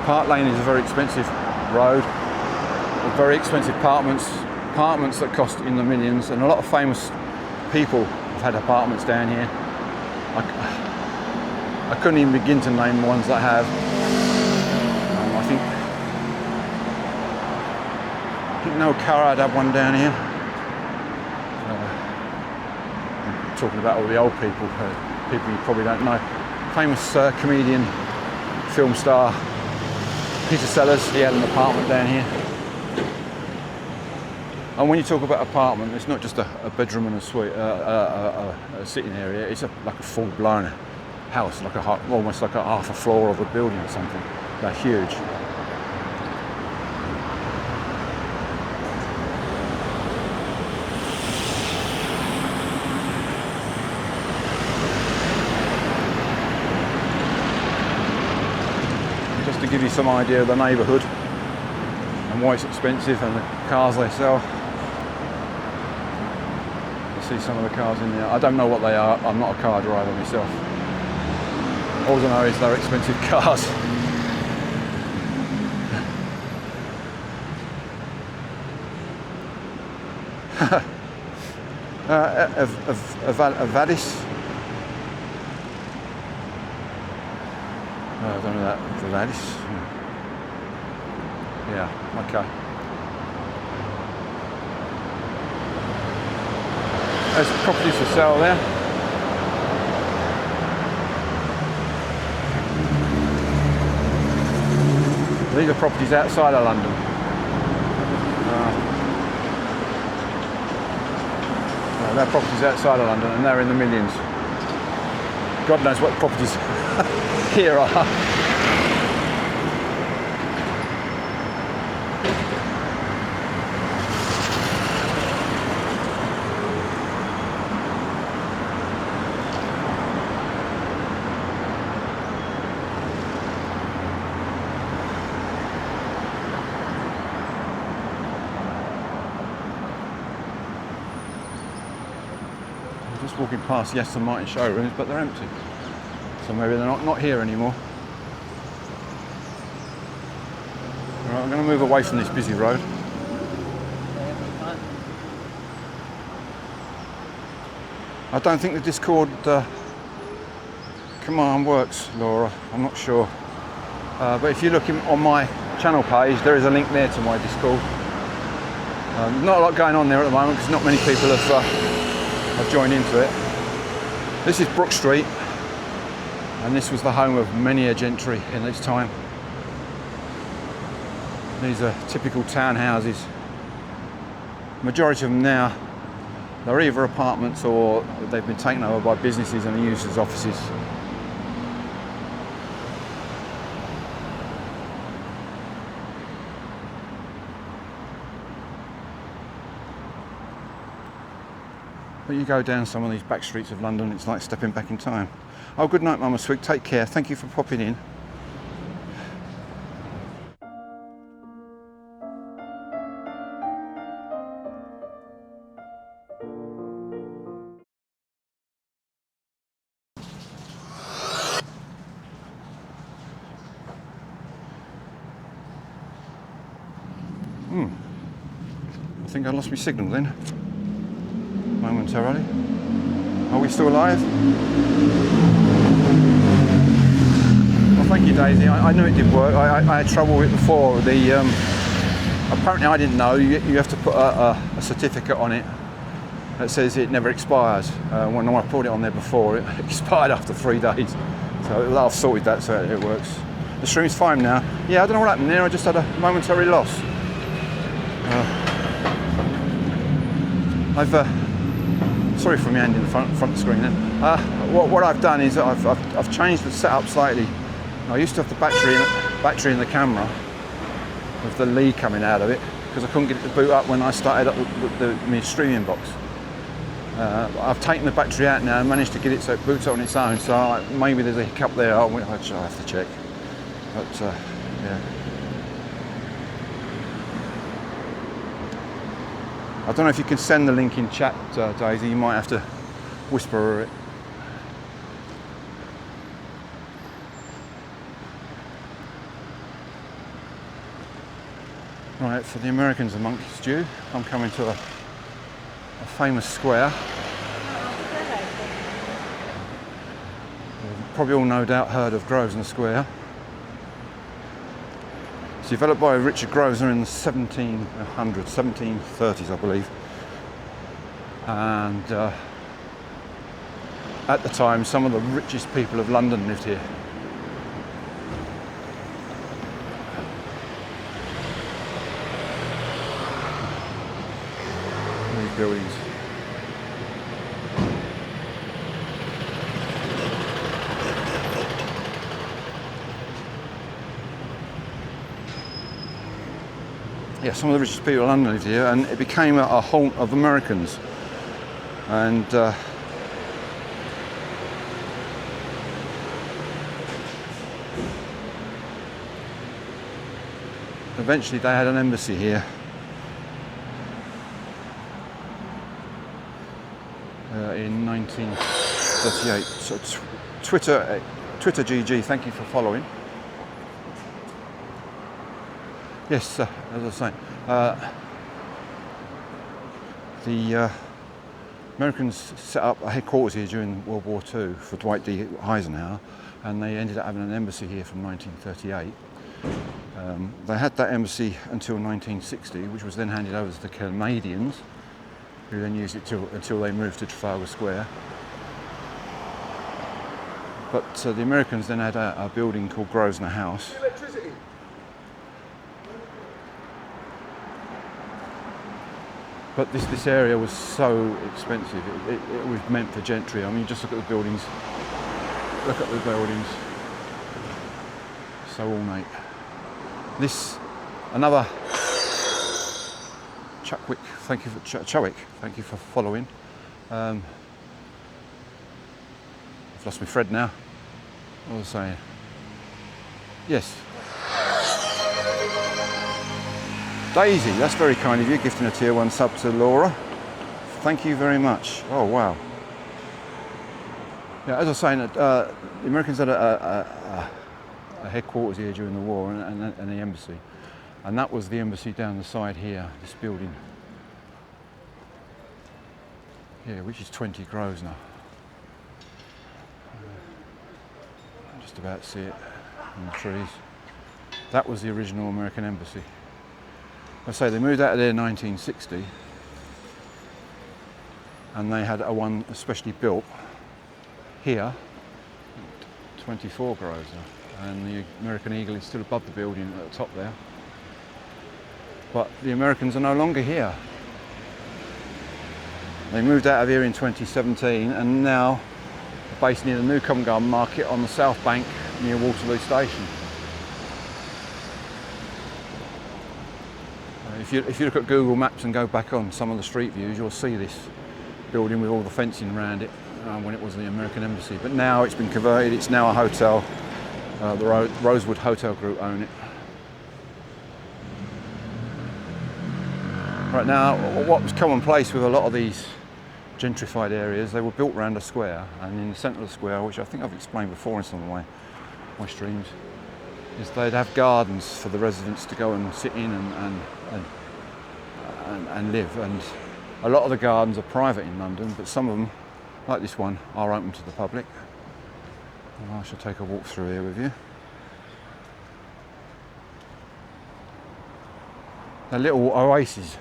Speaker 1: Park Lane is a very expensive road, with very expensive apartments that cost in the millions, and a lot of famous people have had apartments down here. I couldn't even begin to name the ones that have. I think Noel Carrad had one down here. I'm talking about all the old people, people you probably don't know. Famous comedian, film star, Peter Sellers, he had an apartment down here. And when you talk about apartment, it's not just a bedroom and a suite, a sitting area. It's like a full-blown house, like almost like a half a floor of a building or something. They're huge. Just to give you some idea of the neighbourhood and why it's expensive, and the cars they sell. See some of the cars in there. I don't know what they are. I'm not a car driver myself. All I know is they're expensive cars. Vadis. I don't know that. Vadis. Yeah. Okay. There's properties for sale there. These are properties outside of London. They're properties outside of London, and they're in the millions. God knows what properties here are. Walking past the Aston Martin showrooms, but they're empty. So maybe they're not here anymore. Alright, I'm going to move away from this busy road. I don't think the Discord command works, Laura. I'm not sure. But if you're looking on my channel page, there is a link there to my Discord. Not a lot going on there at the moment because not many people have joined into it. This is Brook Street, and this was the home of many a gentry in its time. These are typical townhouses. Majority of them now, they're either apartments or they've been taken over by businesses and are used as offices. But you go down some of these back streets of London, it's like stepping back in time. Oh, good night, Mama Swig. Take care. Thank you for popping in. I think I lost my signal then. momentarily. Are we still alive? Well, thank you, Daisy. I knew it did work. I had trouble with it before. Apparently I didn't know you have to put a certificate on it that says it never expires. When I put it on there before, it expired after 3 days. So I've sorted that, so it works. The stream's fine now. Yeah, I don't know what happened there. I just had a momentary loss. Sorry for me handing the front screen then. What I've done is I've changed the setup slightly. I used to have the battery in the camera with the lead coming out of it because I couldn't get it to boot up when I started up my streaming box. I've taken the battery out now and managed to get it so it boots up on its own, so maybe there's a hiccup there. I'll have to check. But yeah. I don't know if you can send the link in chat, Daisy. You might have to whisper her it. Right, for the Americans amongst you, I'm coming to a famous square. You've probably all no doubt heard of Grovesnor Square. It's developed by Richard Grovesnor in the 1730s, I believe. And at the time, some of the richest people of London lived here. These buildings. Yeah, some of the richest people in London lived here, and it became a haunt of Americans. And eventually they had an embassy here. In 1938. So Twitter GG, thank you for following. Yes, as I was saying, the Americans set up a headquarters here during World War II for Dwight D. Eisenhower, and they ended up having an embassy here from 1938. They had that embassy until 1960, which was then handed over to the Canadians, who then used it until they moved to Trafalgar Square. But the Americans then had a building called Grosvenor House. But this area was so expensive, it was meant for gentry. I mean, just look at the buildings. Look at the buildings. So ornate. Another Chuckwick, thank you for Chowick, thank you for following. I've lost my thread now. What was I saying? Yes. Daisy, that's very kind of you, gifting a tier 1 sub to Laura. Thank you very much. Oh wow. Yeah, as I was saying, the Americans had a headquarters here during the war and the embassy. And that was the embassy down the side here, this building. Yeah, which is 20 Grosvenor. Just about see it in the trees. That was the original American embassy. I say they moved out of there in 1960, and they had one especially built here, 24 Grosvenor, and the American Eagle is still above the building at the top there. But the Americans are no longer here. They moved out of here in 2017, and now based near the New Covent Garden Market on the South Bank near Waterloo Station. If you look at Google Maps and go back on some of the street views, you'll see this building with all the fencing around it when it was the American Embassy. But now it's been converted, it's now a hotel. The Rosewood Hotel Group own it. Right now, what was commonplace with a lot of these gentrified areas, they were built around a square, and in the centre of the square, which I think I've explained before in some of my streams, is they'd have gardens for the residents to go and sit in and live. And A lot of the gardens are private in London, but some of them, like this one, are open to the public. And I shall take a walk through here with you. They're little oases.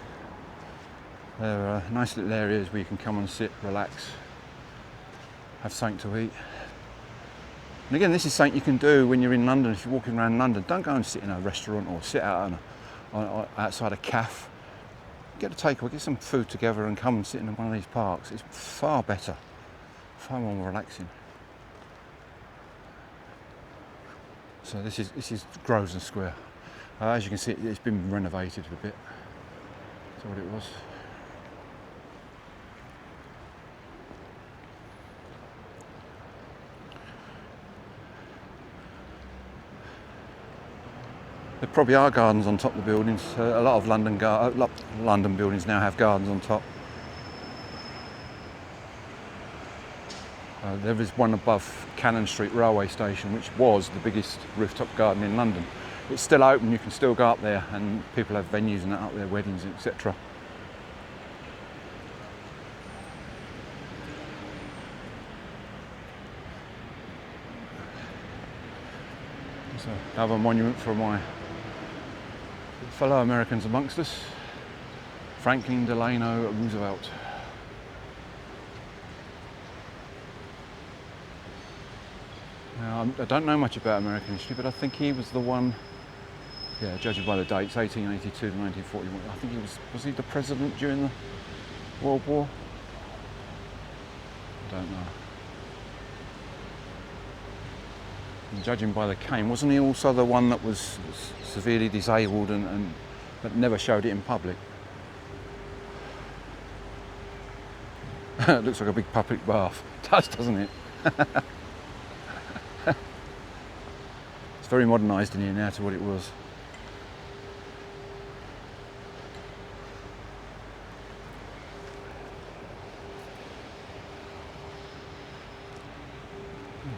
Speaker 1: They're nice little areas where you can come and sit, relax, have something to eat. And again, this is something you can do when you're in London. If you're walking around London, don't go and sit in a restaurant or sit out outside a cafe. Get a takeaway, get some food together and come and sit in one of these parks. It's far better, far more relaxing. So this is Grosvenor Square. As you can see, it's been renovated a bit. That's what it was. There probably are gardens on top of the buildings. A lot of London buildings now have gardens on top. There is one above Cannon Street railway station, which was the biggest rooftop garden in London. It's still open, you can still go up there, and people have venues and that up there, weddings, etc. There's another monument for my fellow Americans amongst us, Franklin Delano Roosevelt. Now, I don't know much about American history, but I think he was the one, yeah, judging by the dates, 1882 to 1941. I think was he the president during the World War? I don't know. And judging by the cane, wasn't he also the one that was severely disabled and but never showed it in public? It looks like a big public bath. It does, doesn't it? It's very modernised in here now to what it was.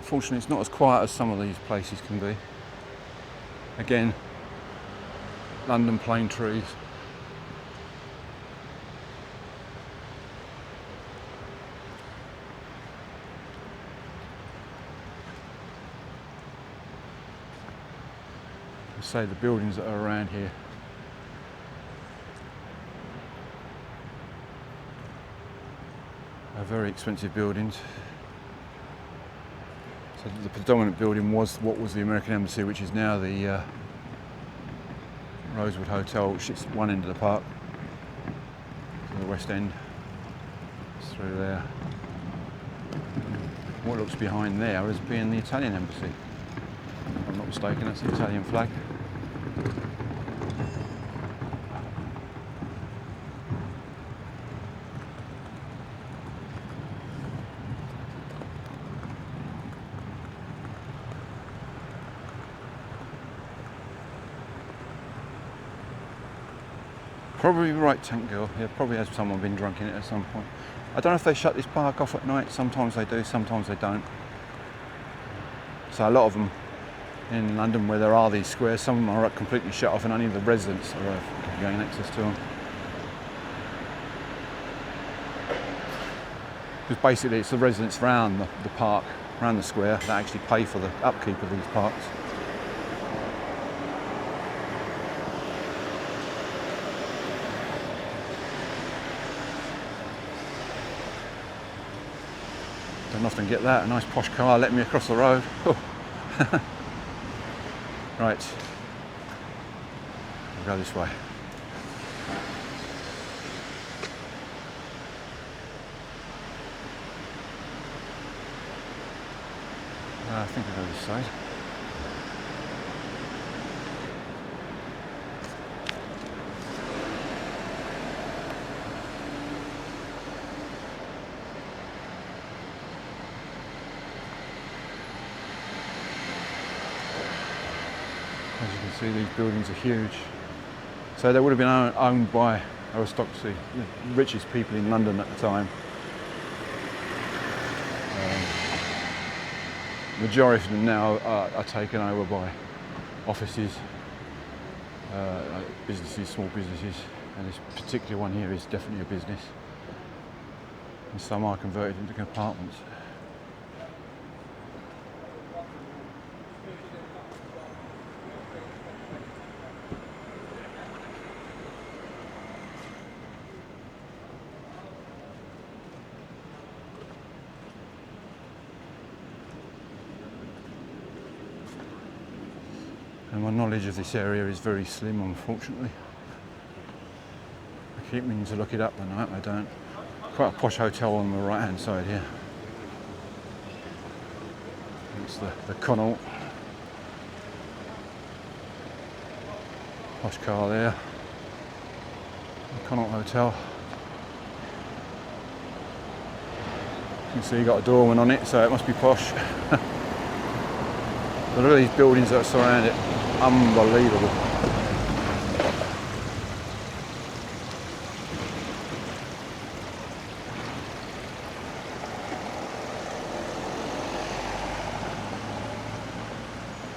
Speaker 1: Unfortunately, it's not as quiet as some of these places can be. Again, London plane trees. I say the buildings that are around here. Are very expensive buildings. So the predominant building was what was the American Embassy, which is now the Rosewood Hotel, which sits at one end of the park, to the West End. It's through there. What looks behind there is being the Italian Embassy. If I'm not mistaken, that's the Italian flag. Probably right, Tank Girl. Yeah, probably has someone been drunk in it at some point. I don't know if they shut this park off at night. Sometimes they do, sometimes they don't. So a lot of them in London where there are these squares, some of them are completely shut off and only the residents are getting access to them. Because basically it's the residents around the park, around the square, that actually pay for the upkeep of these parks. Don't often get that, a nice posh car letting me across the road. Oh. Right, we'll go this way. I think I'll go this side. As you can see, these buildings are huge. So they would have been owned by aristocracy, the richest people in London at the time. Majority of them now are taken over by offices, businesses, small businesses, and this particular one here is definitely a business. and some are converted into apartments. And my knowledge of this area is very slim, unfortunately. I keep meaning to look it up, but no, I don't. Quite a posh hotel on the right hand side here. It's the Connaught. Posh car there. The Connaught Hotel. You can see you got a doorman on it, so it must be posh. But look at these buildings that surround it. Unbelievable.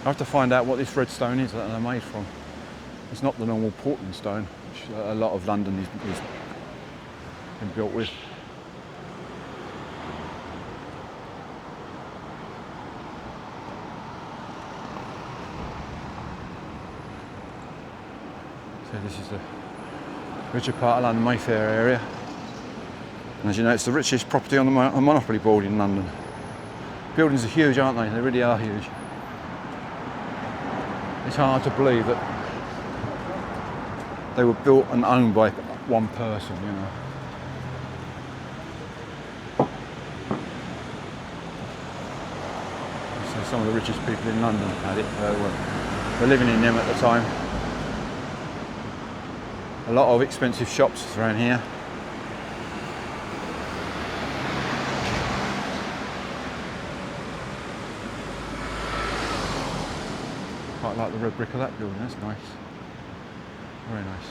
Speaker 1: I have to find out what this red stone is that they're made from. It's not the normal Portland stone, which a lot of London is been built with. So this is the richer part of London, Mayfair area. And as you know, it's the richest property on the Monopoly board in London. Buildings are huge, aren't they? They really are huge. It's hard to believe that they were built and owned by one person, you know. So some of the richest people in London had it, were living in them at the time. A lot of expensive shops around here. Quite like the red brick of that building, that's nice. Very nice.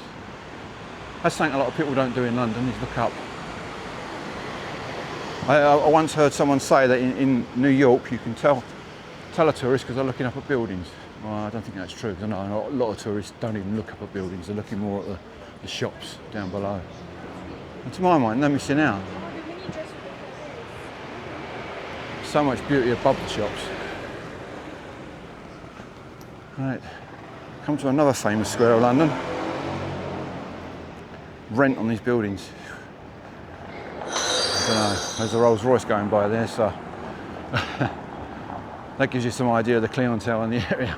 Speaker 1: That's something a lot of people don't do in London, is look up. I once heard someone say that in New York you can tell a tourist because they're looking up at buildings. Well, I don't think that's true, because I know a lot of tourists don't even look up at buildings, they're looking more at the shops down below. And to my mind, they're missing out. So much beauty above the shops. Right, come to another famous square of London. Rent on these buildings. I don't know, there's a Rolls Royce going by there, so that gives you some idea of the clientele in the area.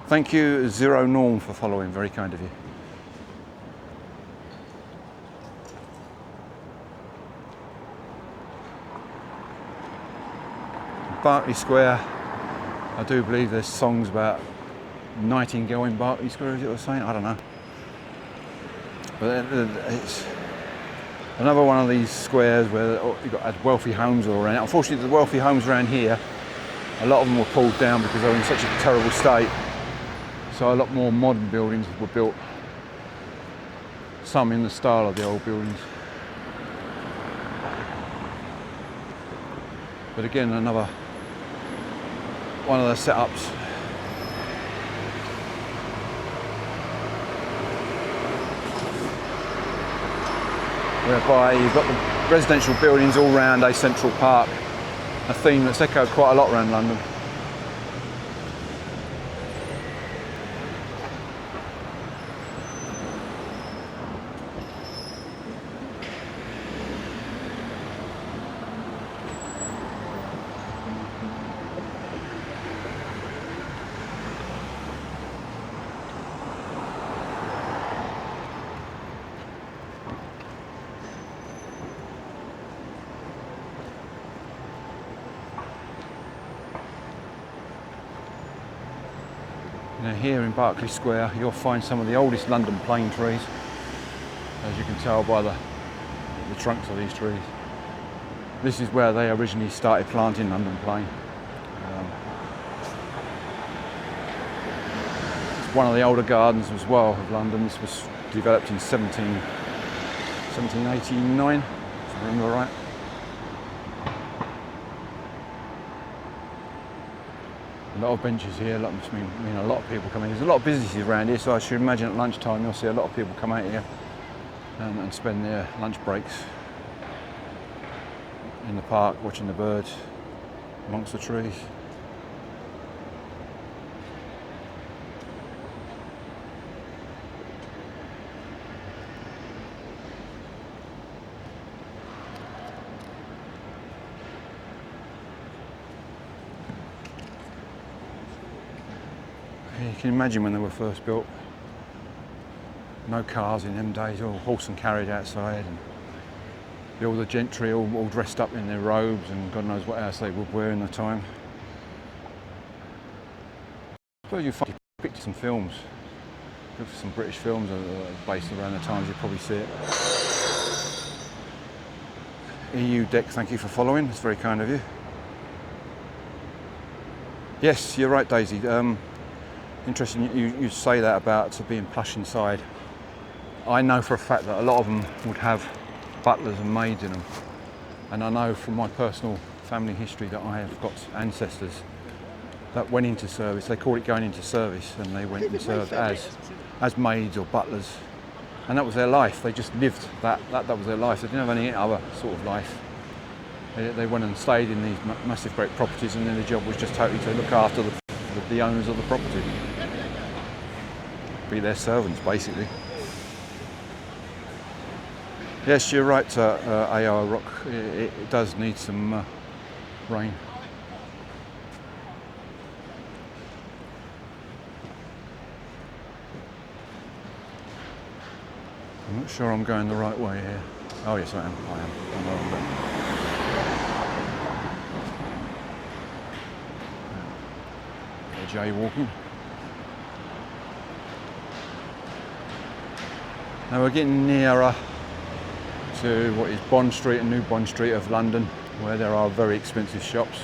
Speaker 1: Thank you, Zero Norm, for following, very kind of you. Berkeley Square, I do believe there's songs about Nightingale in Berkeley Square, as it was saying, I don't know. But it's another one of these squares where you've got wealthy homes all around. Unfortunately, the wealthy homes around here, a lot of them were pulled down because they were in such a terrible state. So a lot more modern buildings were built, some in the style of the old buildings. But again, another one of the setups. Whereby you've got the residential buildings all round a central park, a theme that's echoed quite a lot around London. Now here in Berkeley Square you'll find some of the oldest London plane trees, as you can tell by the trunks of these trees. This is where they originally started planting London plane. It's one of the older gardens as well of London. This was developed in 1789, if I remember right. A lot of benches here, a lot of people come in. There's a lot of businesses around here, so I should imagine at lunchtime you'll see a lot of people come out here and spend their lunch breaks in the park watching the birds amongst the trees. You can imagine when they were first built, no cars in them days, all horse and carriage outside, and all the gentry all dressed up in their robes and God knows what else they would wear in the time. I suppose you find pictures and films, look for some British films based around the times, you'll probably see it. EU deck, thank you for following, it's very kind of you. Yes, you're right, Daisy. Interesting you say that about being plush inside. I know for a fact that a lot of them would have butlers and maids in them. And I know from my personal family history that I have got ancestors that went into service. They call it going into service, and they went and served as maids or butlers. And that was their life. They just lived that was their life. They didn't have any other sort of life. They went and stayed in these massive great properties, and then the job was just totally to look after the owners of the property. Be their servants, basically. Yes, you're right, AR Rock. It does need some rain. I'm not sure I'm going the right way here. Oh yes, I am. I'm wrong there. Jaywalking. Now we're getting nearer to what is Bond Street and New Bond Street of London, where there are very expensive shops.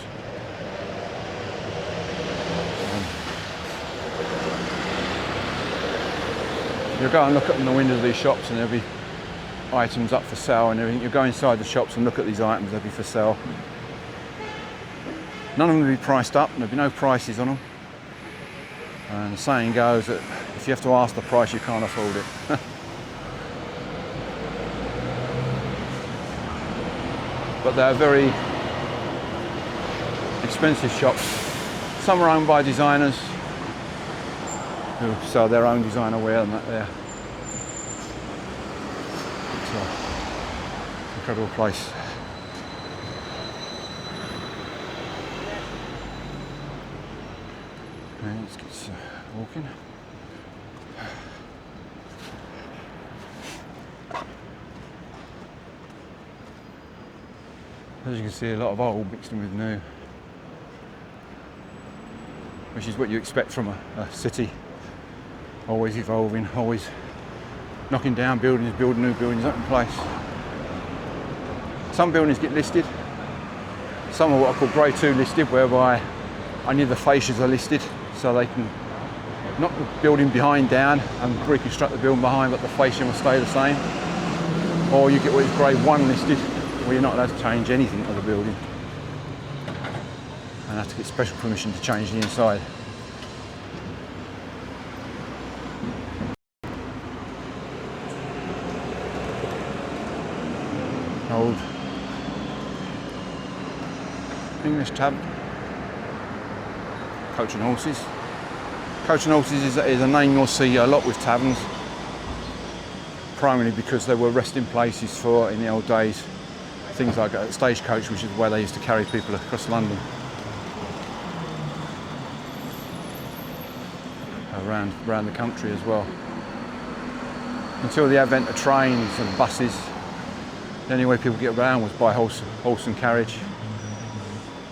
Speaker 1: You'll go and look up in the windows of these shops and there'll be items up for sale and everything. You'll go inside the shops and look at these items, they'll be for sale. None of them will be priced up, there'll be no prices on them. And the saying goes that if you have to ask the price, you can't afford it. But they're very expensive shops. Some are owned by designers who sell their own designer wear and that there. It's an incredible place. Okay, let's get walking. As you can see, a lot of old mixed in with new, which is what you expect from a city, always evolving, always knocking down buildings, building new buildings up in place. Some buildings get listed, some are what I call grade 2 listed, whereby only the fascias are listed, so they can knock the building behind down and reconstruct the building behind, but the fascia will stay the same. Or you get what is grade 1 listed, where you're not allowed to change anything of the building and have to get special permission to change the inside. Old English tavern. Coach and Horses. Coach and Horses is a name you'll see a lot with taverns, primarily because they were resting places for, in the old days, things like a stagecoach, which is where they used to carry people across London, around the country as well. Until the advent of trains and buses, the only way people get around was by horse and carriage.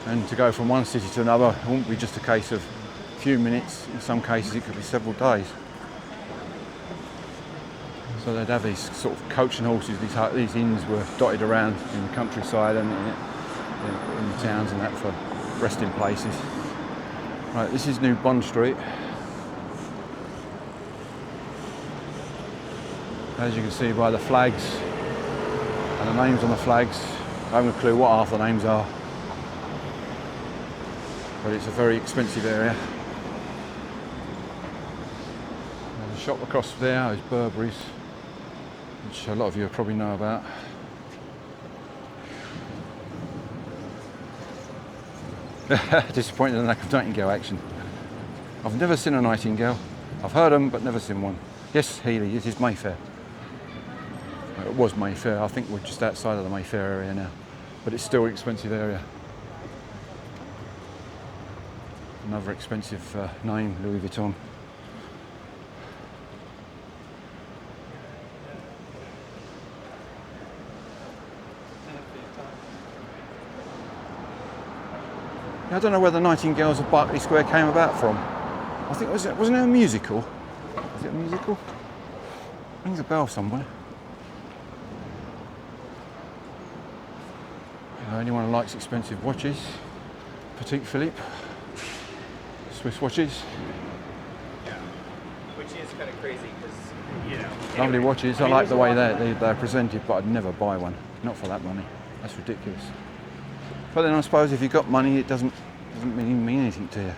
Speaker 1: And to go from one city to another, it wouldn't be just a case of a few minutes. In some cases, it could be several days. So they'd have these sort of coach and horses. These inns were dotted around in the countryside and in the towns and that for resting places. Right, this is New Bond Street. As you can see by the flags and the names on the flags, I haven't a clue what half the names are, but it's a very expensive area. There's a shop across there is Burberry's, which a lot of you probably know about. Disappointed in the lack of Nightingale action. I've never seen a Nightingale. I've heard them, but never seen one. Yes, Healy, it is Mayfair. It was Mayfair. I think we're just outside of the Mayfair area now, but it's still an expensive area. Another expensive name, Louis Vuitton. I don't know where the Nightingales of Berkeley Square came about from. I think wasn't it a musical? Was it a musical? Rings a bell somewhere. Anyone who likes expensive watches, Petite Philippe, Swiss watches.
Speaker 3: Yeah, which is kind of crazy because, you know.
Speaker 1: Lovely watches. I like the way they're presented, but I'd never buy one. Not for that money. That's ridiculous. But then I suppose if you've got money, it doesn't really mean anything to you.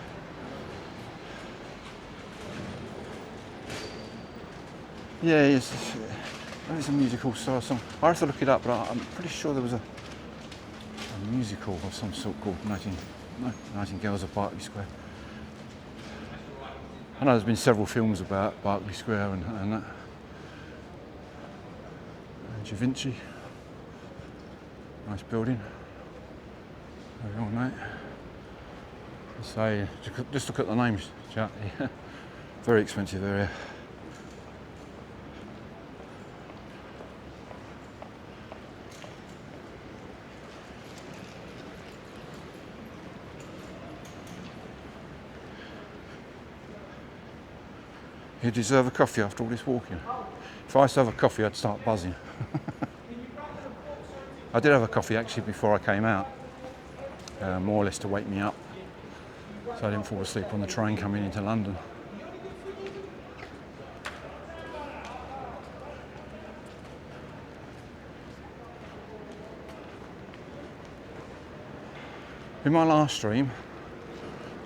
Speaker 1: Yeah, it's a musical style song. I have to look it up, but I'm pretty sure there was a musical of some sort called Nightingales of Berkeley Square. I know there's been several films about Berkeley Square and that. Da Vinci. Nice building. Very ornate. So just look at the names, chat. Very expensive area. You deserve a coffee after all this walking. If I used to have a coffee, I'd start buzzing. I did have a coffee actually before I came out, more or less to wake me up, so I didn't fall asleep on the train coming into London. In my last stream,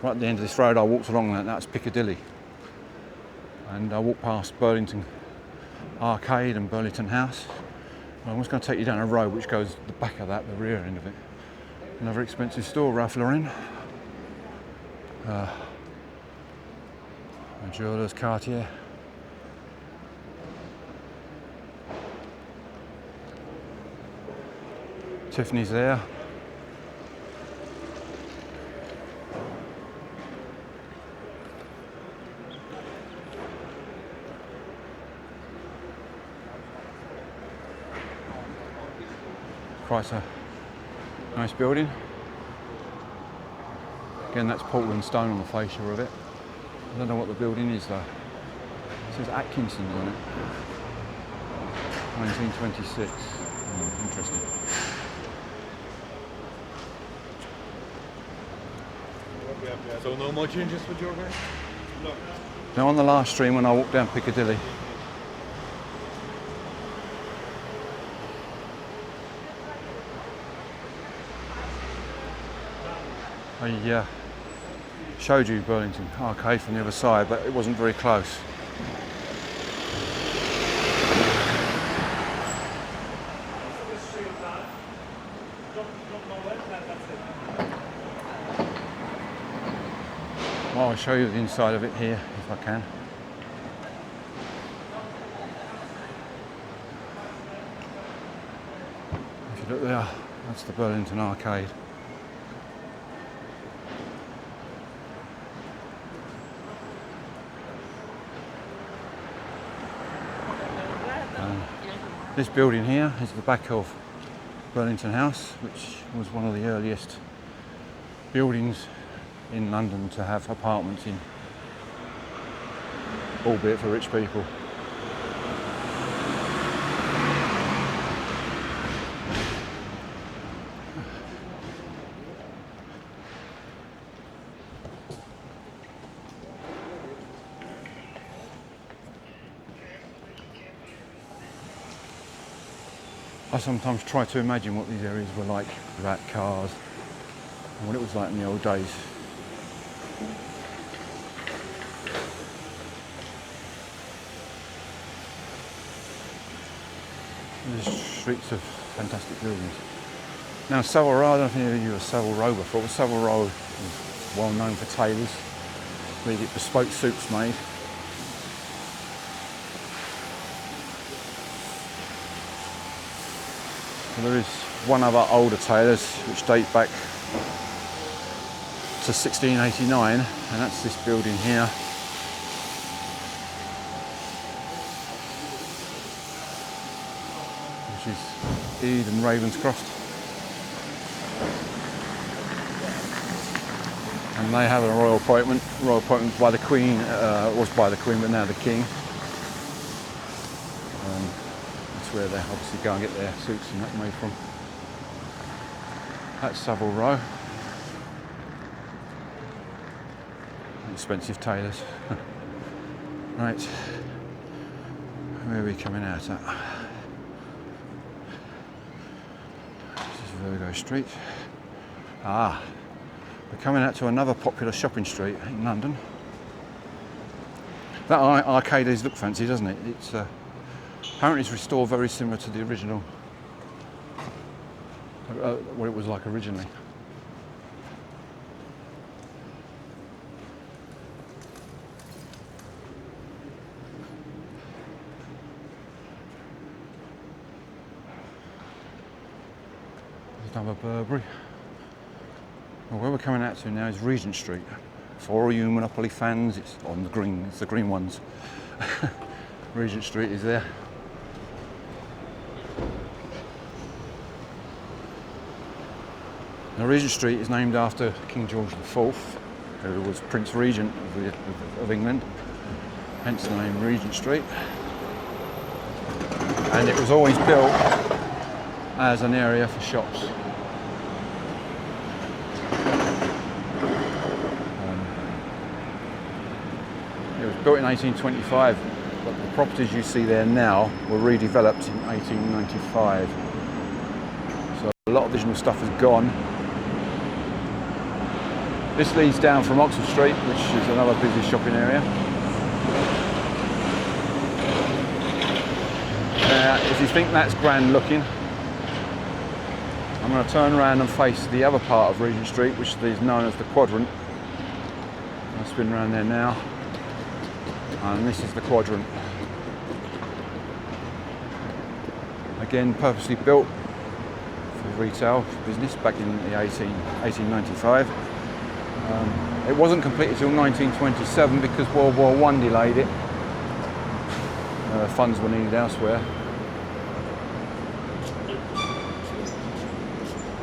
Speaker 1: right at the end of this road, I walked along that, that's Piccadilly. And I walked past Burlington Arcade and Burlington House. I'm just going to take you down a road which goes the back of that, the rear end of it. Another expensive store, Ralph Lauren. A jeweller's, Cartier. Tiffany's there. Quite a nice building. Again, that's Portland stone on the fascia of it. I don't know what the building is though. It says Atkinson's on it. 1926. Interesting.
Speaker 2: So no more changes with your guy? No.
Speaker 1: Now on the last stream when I walked down Piccadilly, I showed you Burlington Arcade from the other side, but it wasn't very close. Well, I'll show you the inside of it here if I can. If you look there, that's the Burlington Arcade. This building here is the back of Burlington House, which was one of the earliest buildings in London to have apartments in, albeit for rich people. I sometimes try to imagine what these areas were like without cars and what it was like in the old days. And there's streets of fantastic buildings. Now Savile Row, I don't know if any of you were Savile Row before, but Savile Row is well known for tailors. Where you get bespoke suits made. So there is one other older tailors which date back to 1689, and that's this building here. Which is Eden Ravenscroft. And they have a royal appointment by the Queen, was by the Queen, but now the King. That's where they obviously go and get their suits and that made from. That's Savile Row. Expensive tailors. Right, where are we coming out at? This is Virgo Street. Ah, we're coming out to another popular shopping street in London. That arcade does look fancy, doesn't it? It's apparently it's restored very similar to the original, what it was like originally. There's another Burberry. Well, where we're coming out to now is Regent Street. For all you Monopoly fans, it's on the green. It's the green ones. Regent Street is there. Now, Regent Street is named after King George IV, who was Prince Regent of England, hence the name Regent Street. And it was always built as an area for shops. It was built in 1825, but the properties you see there now were redeveloped in 1895. So a lot of original stuff has gone. This leads down from Oxford Street, which is another busy shopping area. If you think that's grand looking, I'm going to turn around and face the other part of Regent Street, which is known as the Quadrant. I'll spin around there now. And this is the Quadrant. Again, purposely built for retail business back in the 1895. It wasn't completed until 1927 because World War I delayed it. Funds were needed elsewhere.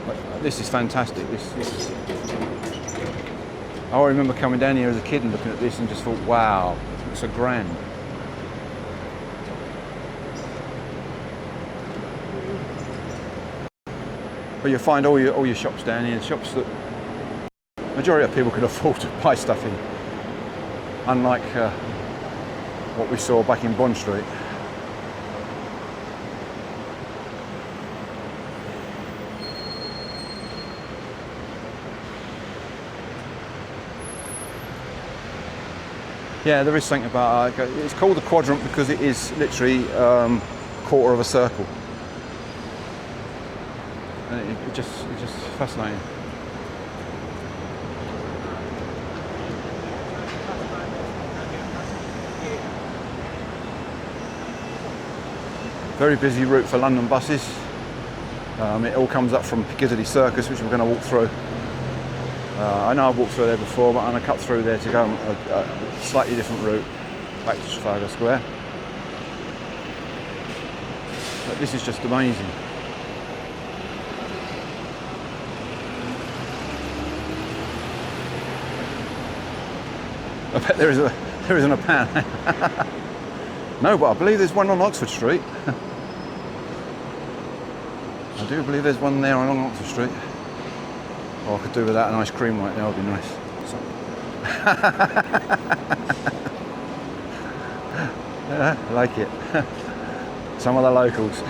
Speaker 1: But this is fantastic. I remember coming down here as a kid and looking at this and just thought, wow, it's so grand. But you'll find all your shops down here, shops that majority of people can afford to buy stuff in, unlike what we saw back in Bond Street. Yeah, there is something about it's called the Quadrant because it is literally a quarter of a circle, and it's just fascinating. Very busy route for London buses. It all comes up from Piccadilly Circus, which we're going to walk through. I know I've walked through there before, but I'm going to cut through there to go a slightly different route back to Trafalgar Square. But this is just amazing. I bet there isn't a pan. No, but I believe there's one on Oxford Street. I do believe there's one there on Oxford Street. Oh, I could do without an ice cream right now, would be nice. Yeah, I like it. Some of the locals.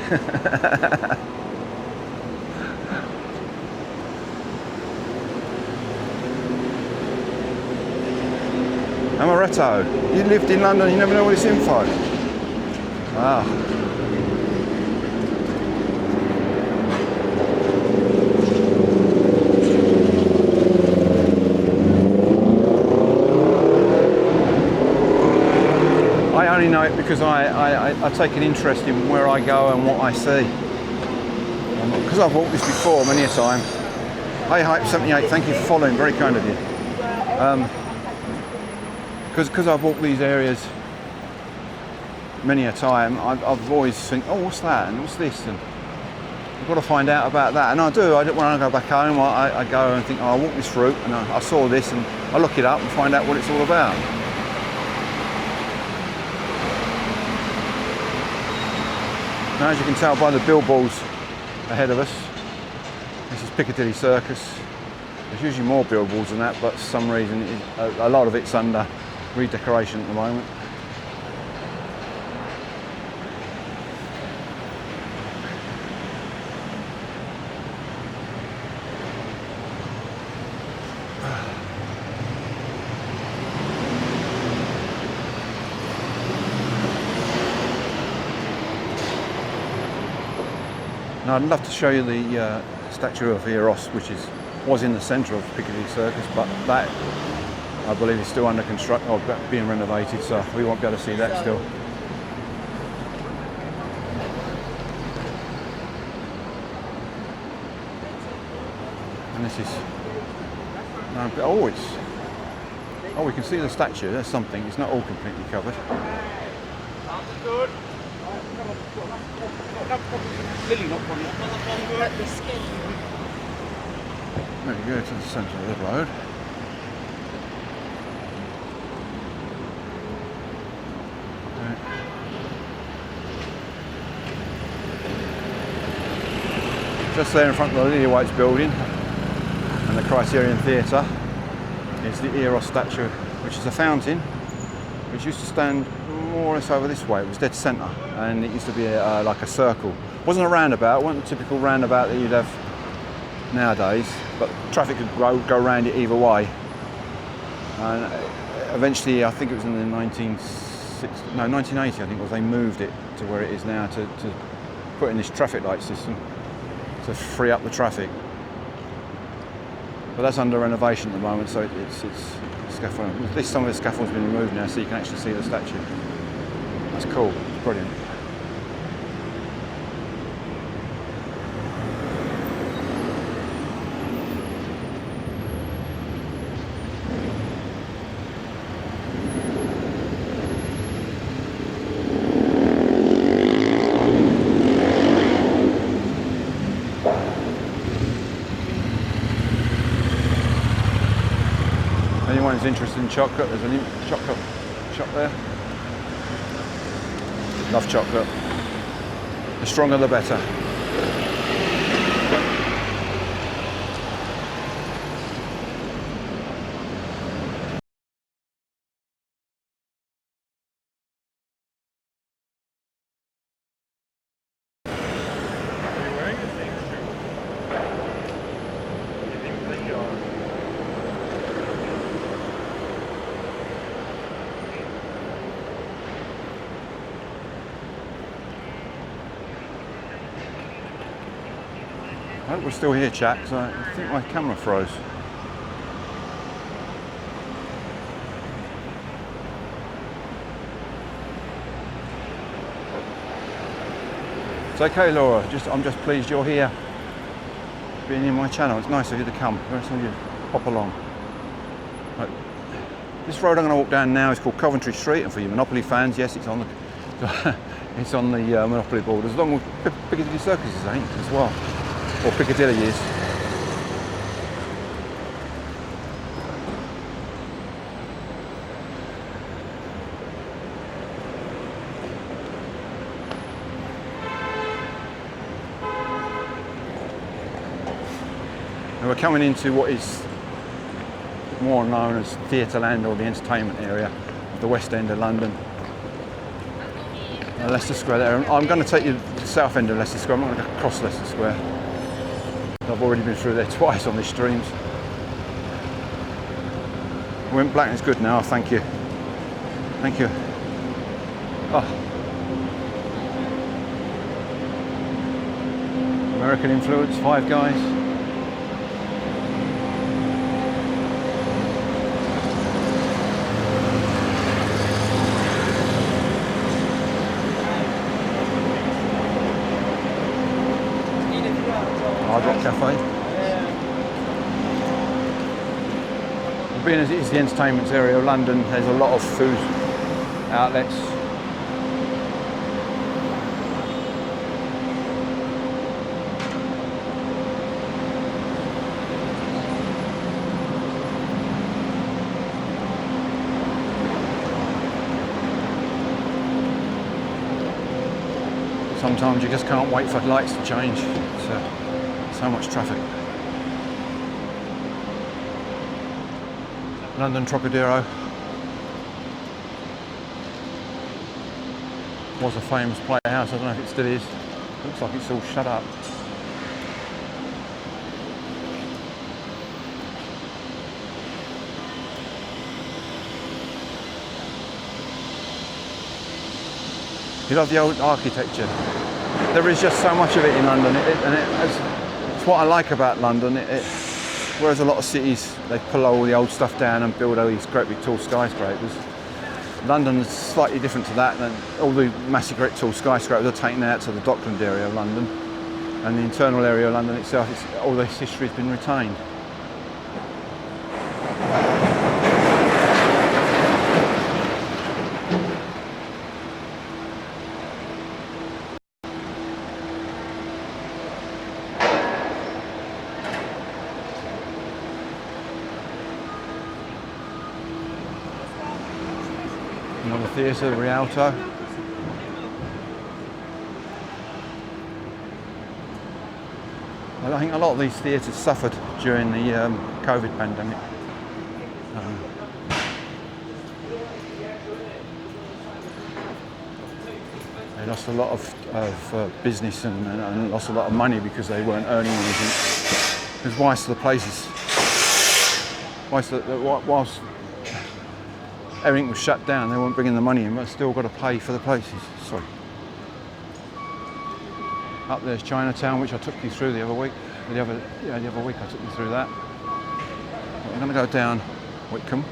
Speaker 1: Amaretto, you lived in London, you never know what it's in for. Wow. because I take an interest in where I go and what I see. Because I've walked this before many a time. Hey Hype 78, thank you for following, very kind of you. Because I've walked these areas many a time, I've always think, oh, what's that and what's this, and I've got to find out about that. And I do. When I go back home, I go and think, oh, I walked this route and I saw this, and I look it up and find out what it's all about. Now, as you can tell by the billboards ahead of us, this is Piccadilly Circus. There's usually more billboards than that, but for some reason a lot of it's under redecoration at the moment. Now, I'd love to show you the statue of Eros, which was in the centre of Piccadilly Circus, but that, I believe, is still under construction or being renovated, so we won't be able to see that still. And this is, oh, we can see the statue. There's something. It's not all completely covered. There we go, to the centre of the road. Just there in front of the Lily White's building and the Criterion Theatre is the Eros statue, which is a fountain which used to stand more or less over this way. It was dead centre, and it used to be like a circle. It wasn't a roundabout, it wasn't the typical roundabout that you'd have nowadays, but traffic could go around it either way. And eventually, I think it was in the 1980, I think it was, they moved it to where it is now to put in this traffic light system to free up the traffic. But that's under renovation at the moment, so it's scaffold. Some of the scaffold's been removed now, so you can actually see the statue. That's cool. It's brilliant. Anyone who's interested in chocolate, there's a chocolate shop there. Love chocolate. The stronger the better. I hope we're still here, chat, because I think my camera froze. It's okay, Laura. I'm just pleased you're here, being in my channel. It's nice of you to come. Nice of you to pop along. Right. This road I'm going to walk down now is called Coventry Street, and for you Monopoly fans, yes, it's on the it's on the Monopoly board, as long as Piccadilly Circus is, I think, as well. Or Piccadilly is. And we're coming into what is more known as Theatreland, or the entertainment area of the West End of London. Leicester Square there. I'm going to take you to the south end of Leicester Square. I'm not going to cross Leicester Square. I've already been through there twice on these streams. Went black is good now, thank you. Thank you. Oh. American influence, Five Guys. cafe. Being as it is the entertainment area of London, there's a lot of food outlets. Sometimes you just can't wait for lights to change. It's so much traffic. London Trocadero was a famous playhouse. I don't know if it still is. Looks like it's all shut up. You love the old architecture. There is just so much of it in London, it's what I like about London. Whereas a lot of cities, they pull all the old stuff down and build all these great big tall skyscrapers. London is slightly different to that, and all the massive great tall skyscrapers are taken out to the Dockland area of London, and the internal area of London itself, all this history has been retained. Another theatre, the Rialto. Well, I think a lot of these theatres suffered during the COVID pandemic. They lost a lot of business and lost a lot of money because they weren't earning anything. Because whilst the places, whilst everything was shut down, they weren't bringing the money in, but still got to pay for the places. Sorry. Up there's Chinatown, which I took you through the other week. The other week I took you through that. I'm going to go down Wickham.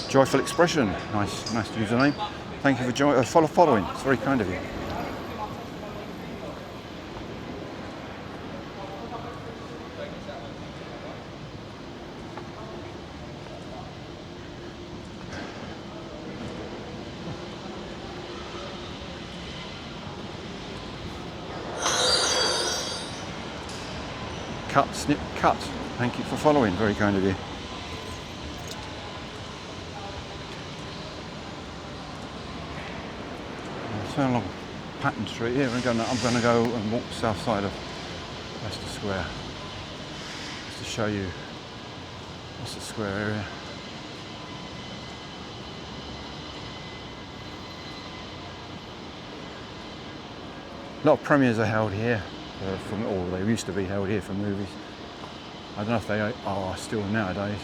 Speaker 1: Joyful Expression, nice username. Thank you for following. It's very kind of you. Cut, snip, cut. Thank you for following, very kind of you. I'll turn along Patton Street here. I'm going to go and walk the south side of Leicester Square, just to show you Leicester Square area. A lot of premieres are held here. They used to be held here for movies. I don't know if they are still nowadays,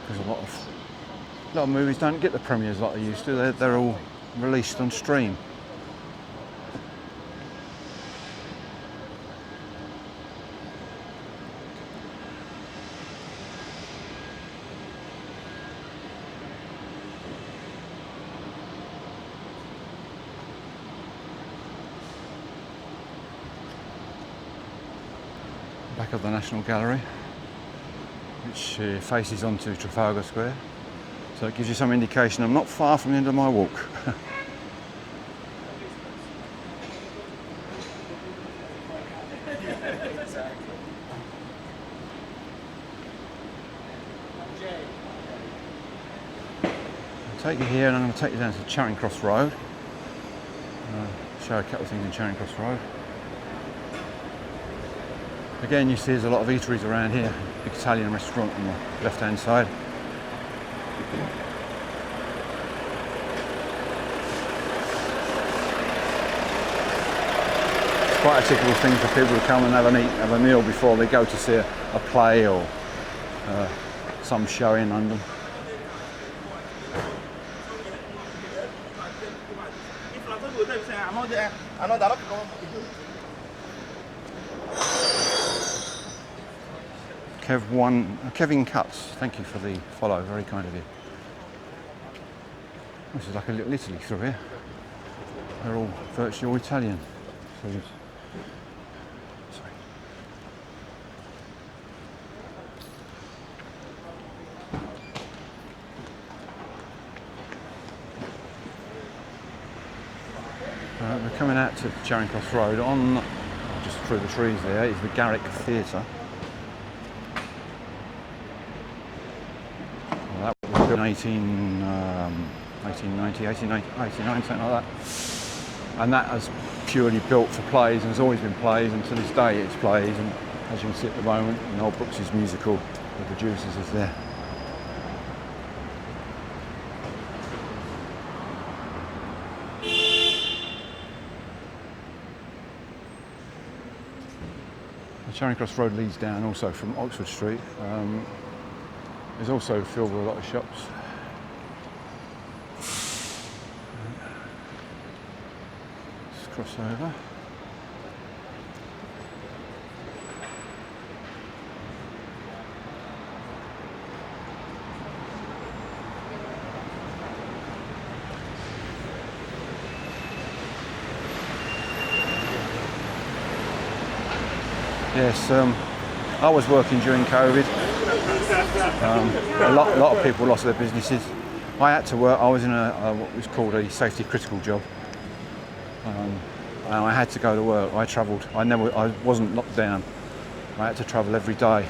Speaker 1: because a lot of movies don't get the premieres like they used to. They're all released on stream. Back of the National Gallery, which faces onto Trafalgar Square, so it gives you some indication I'm not far from the end of my walk. I'll take you here and I'm going to take you down to Charing Cross Road. Show a couple of things in Charing Cross Road. Again, you see there's a lot of eateries around here. Big Italian restaurant on the left-hand side. It's quite a typical thing for people to come and have a meal before they go to see a play or some show in London. Kevin Cuts, thank you for the follow, very kind of you. This is like a little Italy through here. They're all virtually all Italian. So sorry. We're coming out to Charing Cross Road. On just through the trees there is the Garrick Theatre. Well, that was built in 1889, something like that. And that is purely built for plays and has always been plays, and to this day it's plays. And as you can see at the moment, Noel Brooks' musical, the producers is there. The Charing Cross Road leads down also from Oxford Street. There's also filled with a lot of shops. Let's cross over. Yes, I was working during COVID. A lot of people lost their businesses. I had to work. I was in what was called a safety critical job, and I had to go to work. I travelled. I wasn't locked down. I had to travel every day.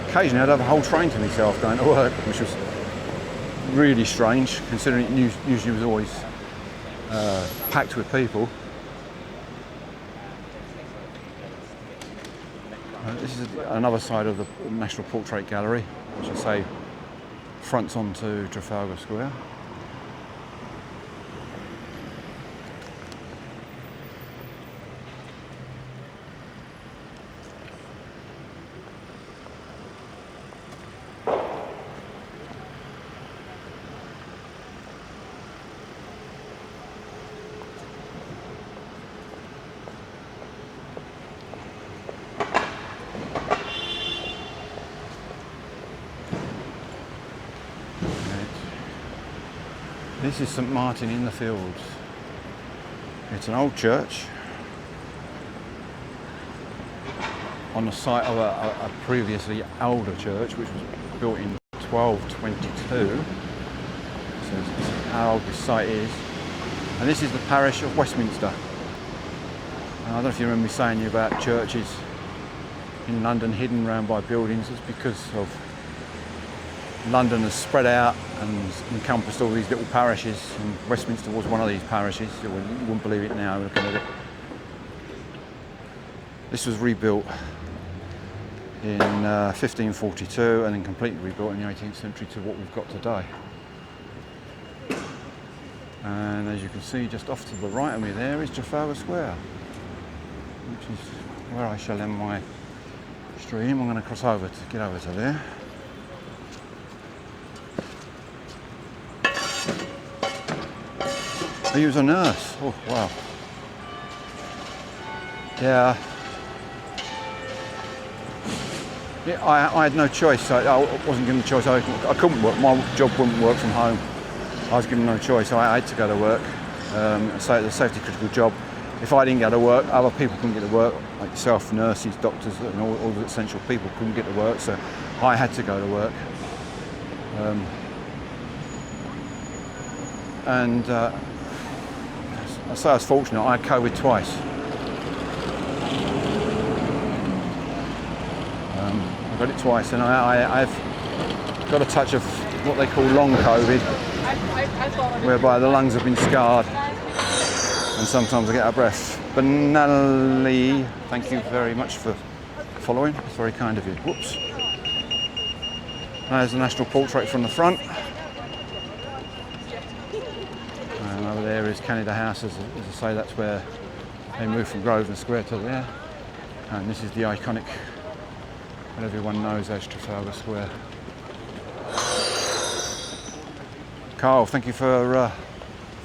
Speaker 1: Occasionally, I'd have a whole train to myself going to work, which was really strange, considering it usually was always packed with people. This is another side of the National Portrait Gallery, which I say fronts onto Trafalgar Square. This is St Martin in the Fields. It's an old church on the site of a previously older church which was built in 1222. So this is how old this site is. And this is the parish of Westminster. And I don't know if you remember me saying to you about churches in London hidden around by buildings. It's because of London has spread out and encompassed all these little parishes, and Westminster was one of these parishes. You wouldn't believe it now looking at it. This was rebuilt in 1542 and then completely rebuilt in the 18th century to what we've got today. And as you can see, just off to the right of me there is Trafalgar Square, which is where I shall end my stream. I'm going to cross over to get over to there. He was a nurse. Oh, wow. Yeah. I had no choice. I wasn't given the choice. I couldn't work. My job wouldn't work from home. I was given no choice. I had to go to work. So it's a safety critical job. If I didn't go to work, other people couldn't get to work, like yourself, nurses, doctors, and all the essential people couldn't get to work. So I had to go to work. I say I was fortunate. I had COVID twice. I got it twice, and I've got a touch of what they call long COVID, whereby the lungs have been scarred, and sometimes I get out of breath. But Natalie, thank you very much for following. It's very kind of you. Whoops. There's the National Portrait from the front. And over there is Canada House, as I say, that's where they moved from Grosvenor Square to there. And this is the iconic, what everyone knows as Trafalgar Square. Carl, thank you for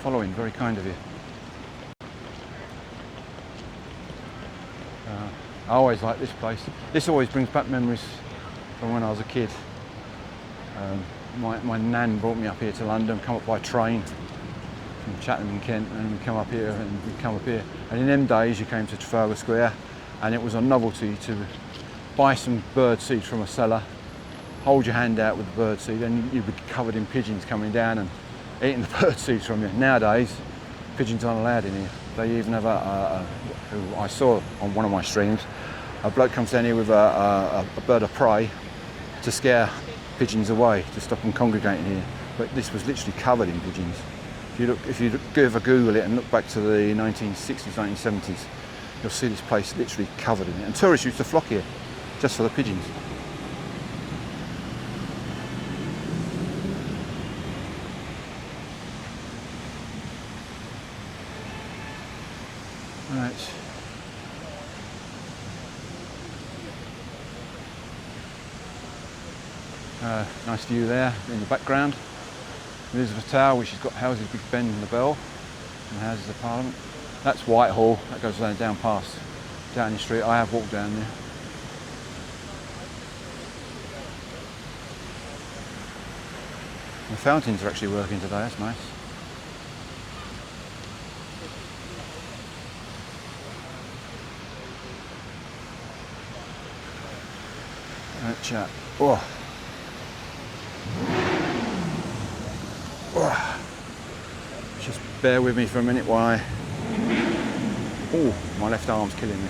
Speaker 1: following, very kind of you. I always like this place. This always brings back memories from when I was a kid. my nan brought me up here to London, come up by train from Chatham in Kent, and we come up here and we come up here. And in them days you came to Trafalgar Square and it was a novelty to buy some bird seed from a seller, hold your hand out with the bird seed, and you'd be covered in pigeons coming down and eating the bird seeds from you. Nowadays, pigeons aren't allowed in here. They even have who I saw on one of my streams, a bloke comes down here with a bird of prey to scare pigeons away, to stop them congregating here. But this was literally covered in pigeons. If you ever Google it and look back to the 1960s, 1970s, you'll see this place literally covered in it. And tourists used to flock here just for the pigeons. Right. Nice view there in the background. Elizabeth Tower, which has got houses Big Ben and the Bell, and Houses of Parliament. That's Whitehall. That goes down past Downing Street. I have walked down there. The fountains are actually working today. That's nice. Right, chat. Oh. Oh. Just bear with me for a minute while oh, my left arm's killing me.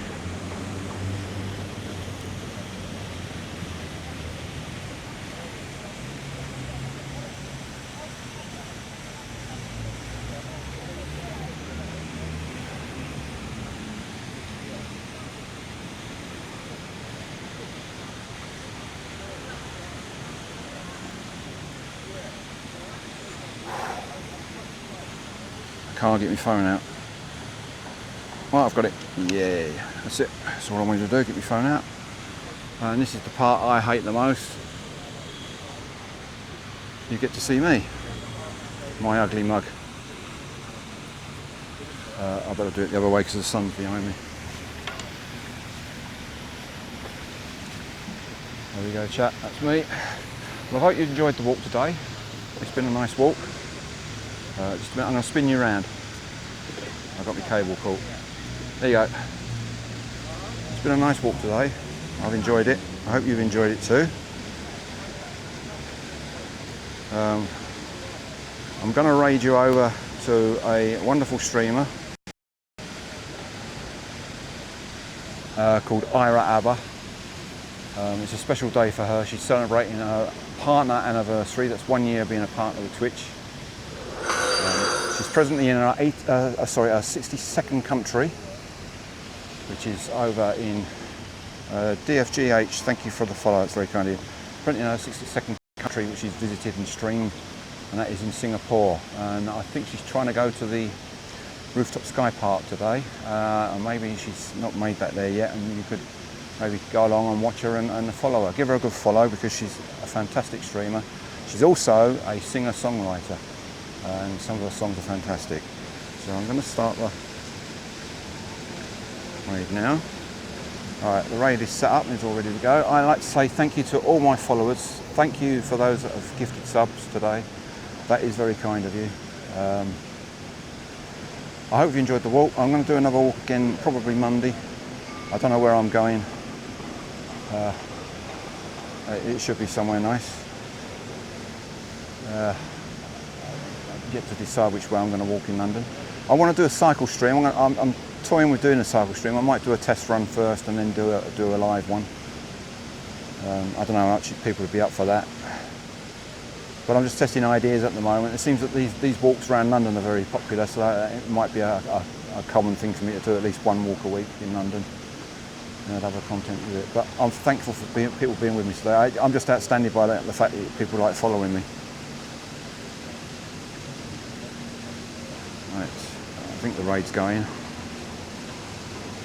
Speaker 1: Can't get my phone out. Well, I've got it. Yeah, that's it. That's all I wanted to do, get my phone out. And this is the part I hate the most. You get to see me. My ugly mug. I better do it the other way because the sun's behind me. There we go, chat. That's me. Well, I hope you enjoyed the walk today. It's been a nice walk. Just a minute, I'm going to spin you around. I've got my cable caught. There you go. It's been a nice walk today. I've enjoyed it. I hope you've enjoyed it too. I'm going to raid you over to a wonderful streamer called Ira Abba. It's a special day for her. She's celebrating her partner anniversary. That's 1 year being a partner with Twitch. She's presently in her 62nd country, which is over in DFGH. Thank you for the follow, it's very kind of you. Presently in her 62nd country, which she's visited and streamed, and that is in Singapore. And I think she's trying to go to the Rooftop Sky Park today, and maybe she's not made that there yet, and you could maybe go along and watch her and follow her. Give her a good follow because she's a fantastic streamer. She's also a singer-songwriter. And some of the songs are fantastic. So I'm going to start the raid now. Alright, the raid is set up and it's all ready to go. I'd like to say thank you to all my followers. Thank you for those that have gifted subs today. That is very kind of you. I hope you enjoyed the walk. I'm going to do another walk again probably Monday. I don't know where I'm going. It should be somewhere nice. Yet to decide which way I'm going to walk in London. I want to do a cycle stream. I'm toying with doing a cycle stream. I might do a test run first and then do a live one. I don't know how much people would be up for that. But I'm just testing ideas at the moment. It seems that these walks around London are very popular, so it might be a common thing for me to do at least one walk a week in London. And I'd have a content with it. But I'm thankful for people being with me today. I'm just outstanding by the fact that people like following me. Right, I think the raid's going.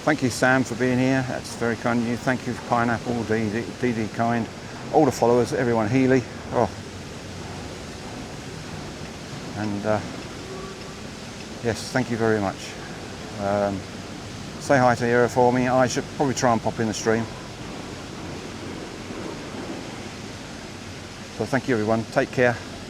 Speaker 1: Thank you, Sam, for being here. That's very kind of you. Thank you, Pineapple, DD Kind, all the followers, everyone, Healy. Oh. And yes, thank you very much. Say hi to Ira for me. I should probably try and pop in the stream. So thank you everyone, take care.